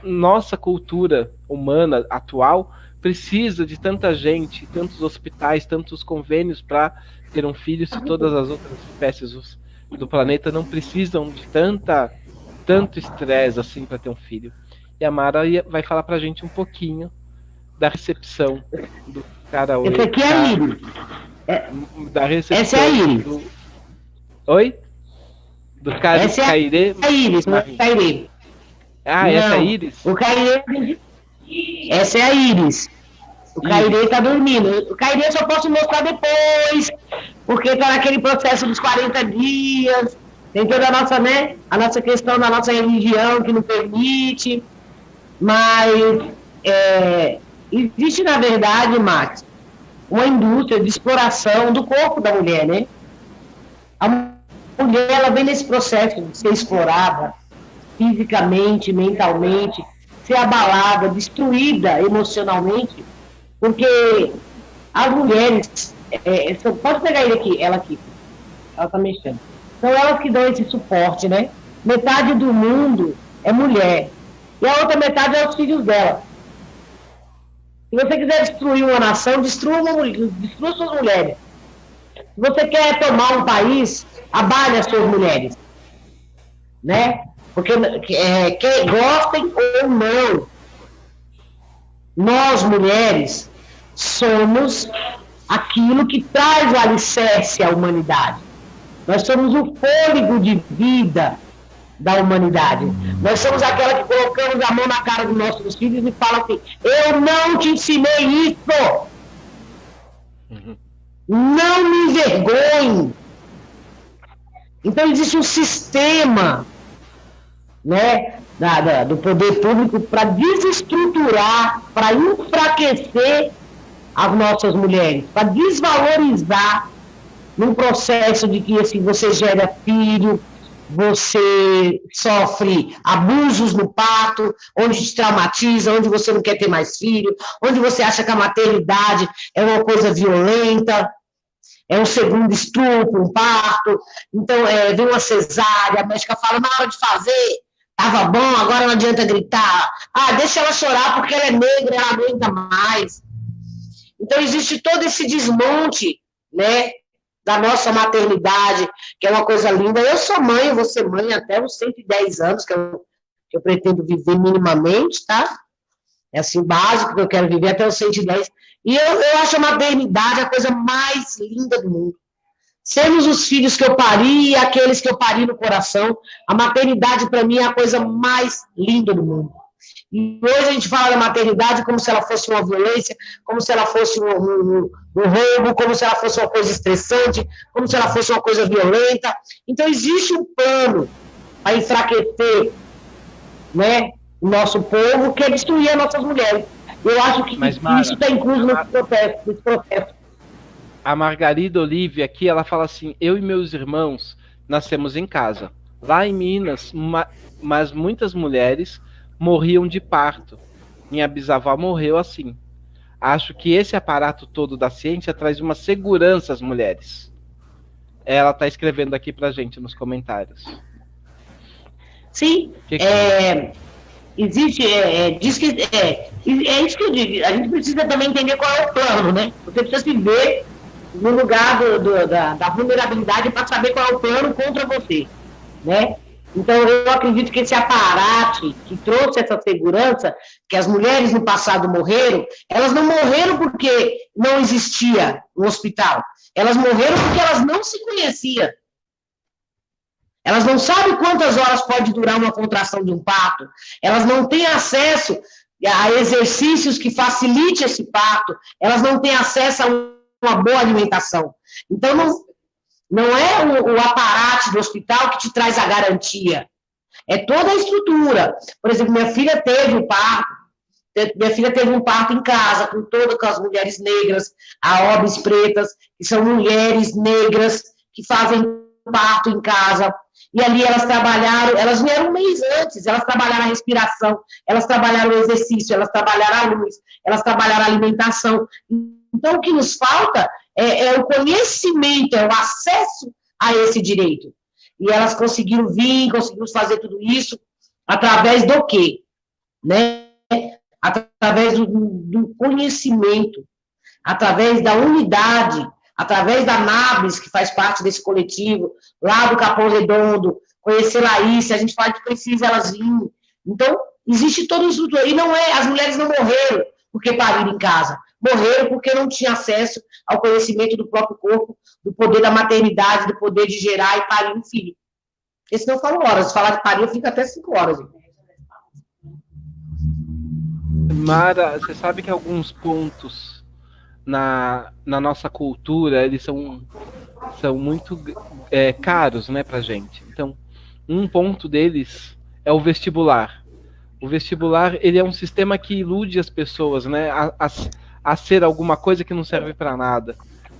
nossa cultura humana atual precisa de tanta gente, tantos hospitais, tantos convênios para ter um filho, se todas as outras espécies do planeta não precisam de tanto estresse assim para ter um filho? E a Mara vai falar para a gente um pouquinho da recepção do cara hoje. Esse aqui é a Iris. Da recepção. Essa é a Iris. Oi? Do cara essa Cairê. É a Iris, não é Cairê. Ah, essa é a Iris? O Cairê. Essa é a Iris. O Cairê tá dormindo. O Cairê eu só posso mostrar depois, porque tá naquele processo dos 40 dias. Tem toda a nossa, né? A nossa questão da nossa religião que não permite. Mas existe, na verdade, Max, uma indústria de exploração do corpo da mulher, né? A mulher, ela vem nesse processo de ser explorada fisicamente, mentalmente, ser abalada, destruída emocionalmente, porque as mulheres, pode pegar ela aqui, ela tá mexendo, são elas que dão esse suporte, né? Metade do mundo é mulher, e a outra metade é os filhos dela. Se você quiser destruir uma nação, destrua suas mulheres. Se você quer tomar um país, abale as suas mulheres. Né? Porque gostem ou não, nós mulheres somos aquilo que traz o alicerce à humanidade. Nós somos o fôlego de vida da humanidade. Nós somos aquela que colocamos a mão na cara dos nossos filhos e fala assim: eu não te ensinei isso. Não me envergonhe. Então, existe um sistema, né, do poder público para desestruturar, para enfraquecer as nossas mulheres, para desvalorizar num processo de que assim, você gera filho, você sofre abusos no parto, onde te traumatiza, onde você não quer ter mais filho, onde você acha que a maternidade é uma coisa violenta, é um segundo estupro, um parto, então vem uma cesárea, a médica fala, na hora de fazer, estava bom, agora não adianta gritar, deixa ela chorar porque ela é negra, ela aguenta mais. Então existe todo esse desmonte, né, da nossa maternidade, que é uma coisa linda. Eu sou mãe, eu vou ser mãe até os 110 anos, que eu pretendo viver minimamente, tá? É assim, básico, que eu quero viver até os 110. E eu acho a maternidade a coisa mais linda do mundo. Sermos os filhos que eu pari e aqueles que eu pari no coração, a maternidade, para mim, é a coisa mais linda do mundo. E hoje a gente fala da maternidade como se ela fosse uma violência, como se ela fosse um roubo, como se ela fosse uma coisa estressante, como se ela fosse uma coisa violenta. Então, existe um plano para enfraquecer, né, o nosso povo, que é destruir as nossas mulheres. Eu acho que isso está incluso nesse processo. A Margarida Olívia aqui, ela fala assim, eu e meus irmãos nascemos em casa. Lá em Minas, mas muitas mulheres morriam de parto. Minha bisavó morreu assim. Acho que esse aparato todo da ciência traz uma segurança às mulheres. Ela está escrevendo aqui pra gente nos comentários. Sim, existe, diz que é isso que eu digo, a gente precisa também entender qual é o plano, né? Você precisa se ver no lugar da vulnerabilidade para saber qual é o plano contra você, né? Então, eu acredito que esse aparato que trouxe essa segurança, que as mulheres no passado morreram, elas não morreram porque não existia um hospital. Elas morreram porque elas não se conheciam. Elas não sabem quantas horas pode durar uma contração de um parto. Elas não têm acesso a exercícios que facilitem esse parto. Elas não têm acesso a uma boa alimentação. Então, não é o aparato do hospital que te traz a garantia. É toda a estrutura. Por exemplo, minha filha teve um parto em casa, com todas as mulheres negras, aobes pretas, que são mulheres negras que fazem parto em casa. E ali elas trabalharam, elas vieram um mês antes, elas trabalharam a respiração, elas trabalharam o exercício, elas trabalharam a luz, elas trabalharam a alimentação. Então, o que nos falta é o conhecimento, é o acesso a esse direito. E elas conseguiram fazer tudo isso através do quê? Né? Através do conhecimento, através da unidade, através da NABRES, que faz parte desse coletivo, lá do Capão Redondo, conhecer Laís, a gente fala que precisa elas virem. Então, existe todo isso. E não as mulheres não morreram porque pariram em casa. Morreram porque não tinham acesso ao conhecimento do próprio corpo, do poder da maternidade, do poder de gerar e parir um filho. Porque senão eu falo horas. Se falar de parir, eu fico até 5 horas. Mara, você sabe que alguns pontos na nossa cultura, eles são muito caros, né, pra gente. Então, um ponto deles é o vestibular. O vestibular, ele é um sistema que ilude as pessoas, né, a ser alguma coisa que não serve para nada.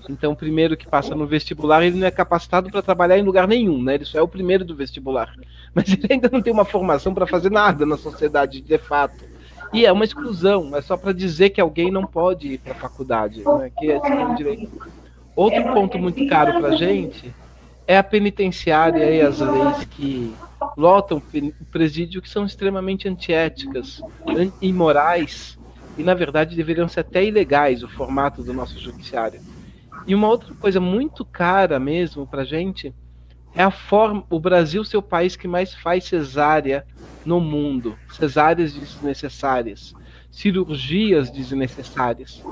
Então, o primeiro que passa no vestibular, ele não é capacitado para trabalhar em lugar nenhum, né? Ele só é o primeiro do vestibular. Mas ele ainda não tem uma formação para fazer nada na sociedade, de fato. E é uma exclusão, é só para dizer que alguém não pode ir para a faculdade, né? Que é segundo direito. Outro ponto muito caro para a gente é a penitenciária e as leis que lotam o presídio, que são extremamente antiéticas, imorais, e na verdade deveriam ser até ilegais o formato do nosso judiciário. E uma outra coisa muito cara mesmo pra gente é a forma, o Brasil ser o país que mais faz cesárea no mundo, cesáreas desnecessárias, cirurgias desnecessárias.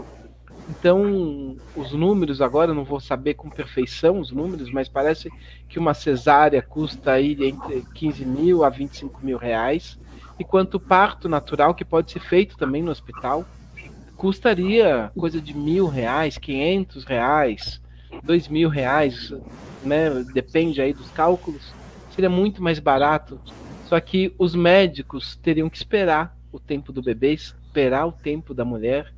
Então, os números agora, eu não vou saber com perfeição os números, mas parece que uma cesárea custa aí entre 15 mil a 25 mil reais, enquanto o parto natural, que pode ser feito também no hospital, custaria coisa de R$1.000, R$500, R$ 2.000, né? Depende aí dos cálculos, seria muito mais barato. Só que os médicos teriam que esperar o tempo do bebê, esperar o tempo da mulher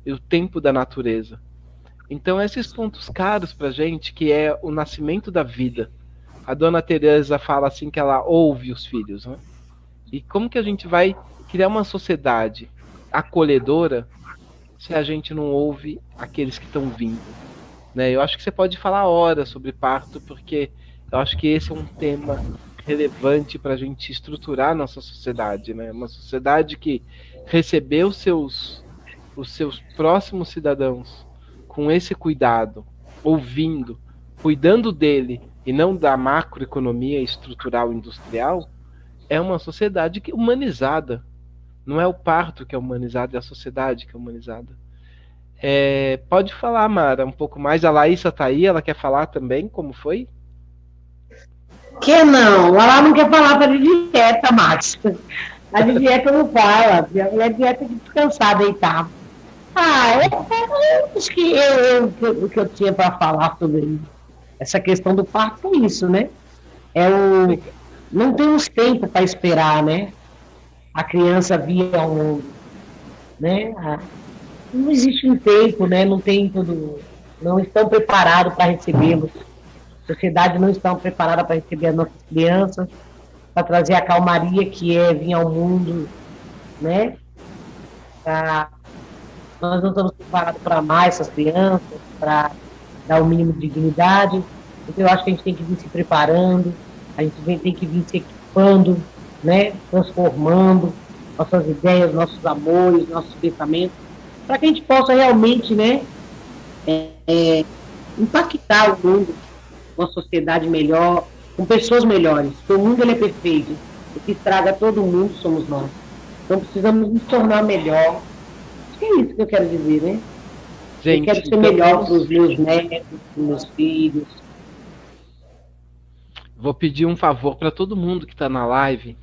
e o tempo da natureza. Então, esses pontos caros para a gente, que é o nascimento da vida. A dona Teresa fala assim que ela ouve os filhos, né? E como que a gente vai criar uma sociedade acolhedora se a gente não ouve aqueles que estão vindo, né? Eu acho que você pode falar horas sobre parto, porque eu acho que esse é um tema relevante para a gente estruturar a nossa sociedade, né? Uma sociedade que recebeu os seus próximos cidadãos com esse cuidado, ouvindo, cuidando dele e não da macroeconomia estrutural industrial, é uma sociedade que humanizada. Não é o parto que é humanizado, é a sociedade que é humanizada. Pode falar, Mara, um pouco mais. A Laísa está aí, ela quer falar também, como foi? Que não, ela não quer falar para de dieta, Max. A de dieta não fala, a dieta de descansar, deitar. Acho que o que eu tinha para falar sobre essa questão do parto é isso, né? Não temos tempo para esperar, né? A criança vir ao mundo, né? Não existe um tempo, né? Não tem tudo, não estão preparados para recebê-los. A sociedade não está preparada para receber as nossas crianças, para trazer a calmaria que é vir ao mundo, né? Nós não estamos preparados para amar essas crianças, para dar o mínimo de dignidade. Então, eu acho que a gente tem que vir se preparando, a gente tem que vir se equipando, né? Transformando nossas ideias, nossos amores, nossos pensamentos, para que a gente possa realmente, né, impactar o mundo, uma sociedade melhor, com pessoas melhores. Porque o mundo ele é perfeito. O que estraga todo mundo somos nós. Então precisamos nos tornar melhor. Acho que é isso que eu quero dizer, né? Gente, eu quero ser melhor para os meus netos, para os meus filhos. Vou pedir um favor para todo mundo que está na live.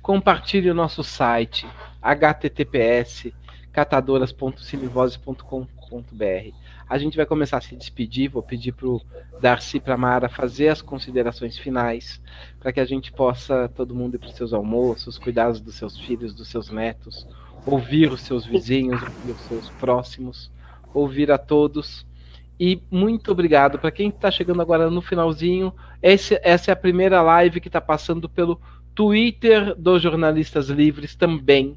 Compartilhe o nosso site, https://catadoras.cinevozes.com.br. A gente vai começar a se despedir. Vou pedir para o Darcy e para a Mara fazer as considerações finais, para que a gente possa, todo mundo, ir para os seus almoços, cuidar dos seus filhos, dos seus netos, ouvir os seus vizinhos, ouvir os seus próximos, ouvir a todos. E muito obrigado para quem está chegando agora no finalzinho. Essa é a primeira live que está passando pelo Twitter dos Jornalistas Livres também.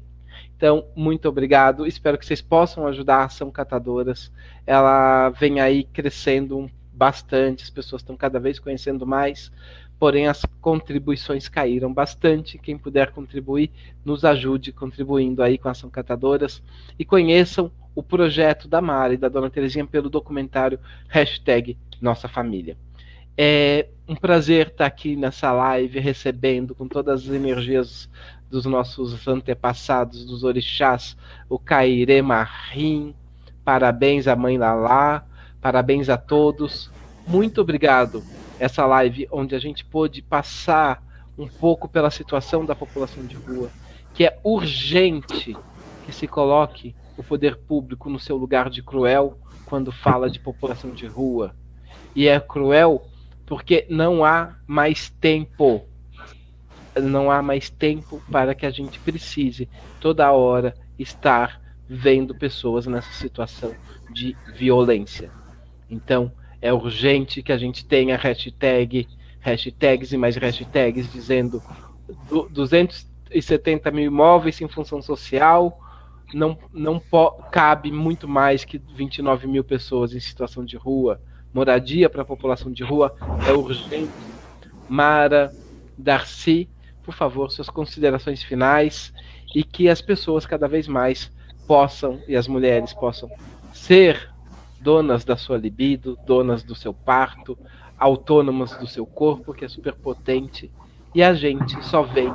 Então, muito obrigado. Espero que vocês possam ajudar a Ação Catadoras. Ela vem aí crescendo bastante, as pessoas estão cada vez conhecendo mais, porém as contribuições caíram bastante. Quem puder contribuir, nos ajude contribuindo aí com a Ação Catadoras. E conheçam o projeto da Mara e da Dona Terezinha pelo documentário #Nossa Família. É um prazer estar aqui nessa live, recebendo com todas as energias dos nossos antepassados, dos orixás, o Cairê Marim. Parabéns à Mãe Lalá, parabéns a todos. Muito obrigado. Essa live onde a gente pôde passar um pouco pela situação da população de rua, que é urgente que se coloque o poder público no seu lugar de cruel quando fala de população de rua. E é cruel porque não há mais tempo. Não há mais tempo para que a gente precise toda hora estar vendo pessoas nessa situação de violência. Então, é urgente que a gente tenha hashtags e mais hashtags dizendo 270 mil imóveis em função social, não cabe muito mais que 29 mil pessoas em situação de rua. Moradia para a população de rua é urgente. Mara, Darcy, por favor, suas considerações finais, e que as pessoas cada vez mais possam, e as mulheres possam, ser donas da sua libido, donas do seu parto, autônomas do seu corpo, que é superpotente, e a gente só vem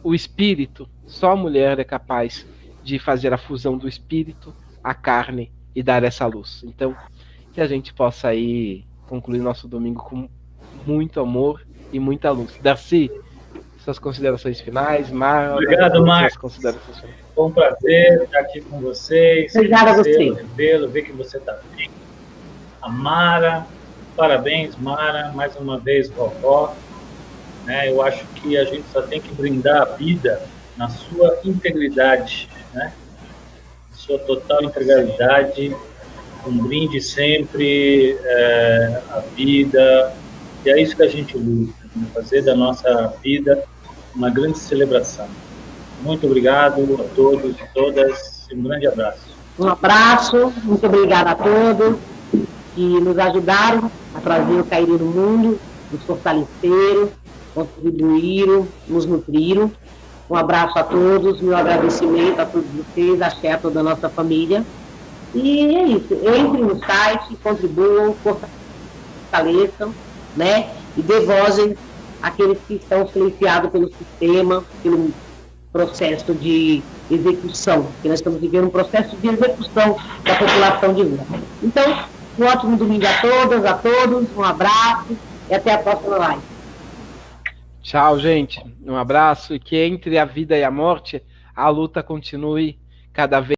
o espírito, só a mulher é capaz de fazer a fusão do espírito, a carne, e dar essa luz. Então, que a gente possa aí concluir nosso domingo com muito amor e muita luz. Darcy, suas considerações finais. Mara, obrigado, Marcos. Foi um prazer estar aqui com vocês. Obrigada a você. Revê-lo, ver que você está bem. a Mara. Parabéns, Mara, mais uma vez, vovó. Né? Eu acho que a gente só tem que brindar a vida na sua integridade, né? Sua total integralidade, um brinde sempre à vida, e é isso que a gente luta, né? Fazer da nossa vida uma grande celebração. Muito obrigado a todos e todas, um grande abraço. Um abraço, muito obrigada a todos que nos ajudaram a trazer o Cairi no mundo, nos fortaleceram, contribuíram, nos nutriram. Um abraço a todos, meu agradecimento a todos vocês, a toda a nossa família. E é isso, entrem no site, contribuam, fortaleçam, né? E dê voz àqueles que estão silenciados pelo sistema, pelo processo de execução, que nós estamos vivendo um processo de execução da população de rua. Então, um ótimo domingo a todas, a todos, um abraço e até a próxima live. Tchau, gente. Um abraço e que entre a vida e a morte, a luta continue cada vez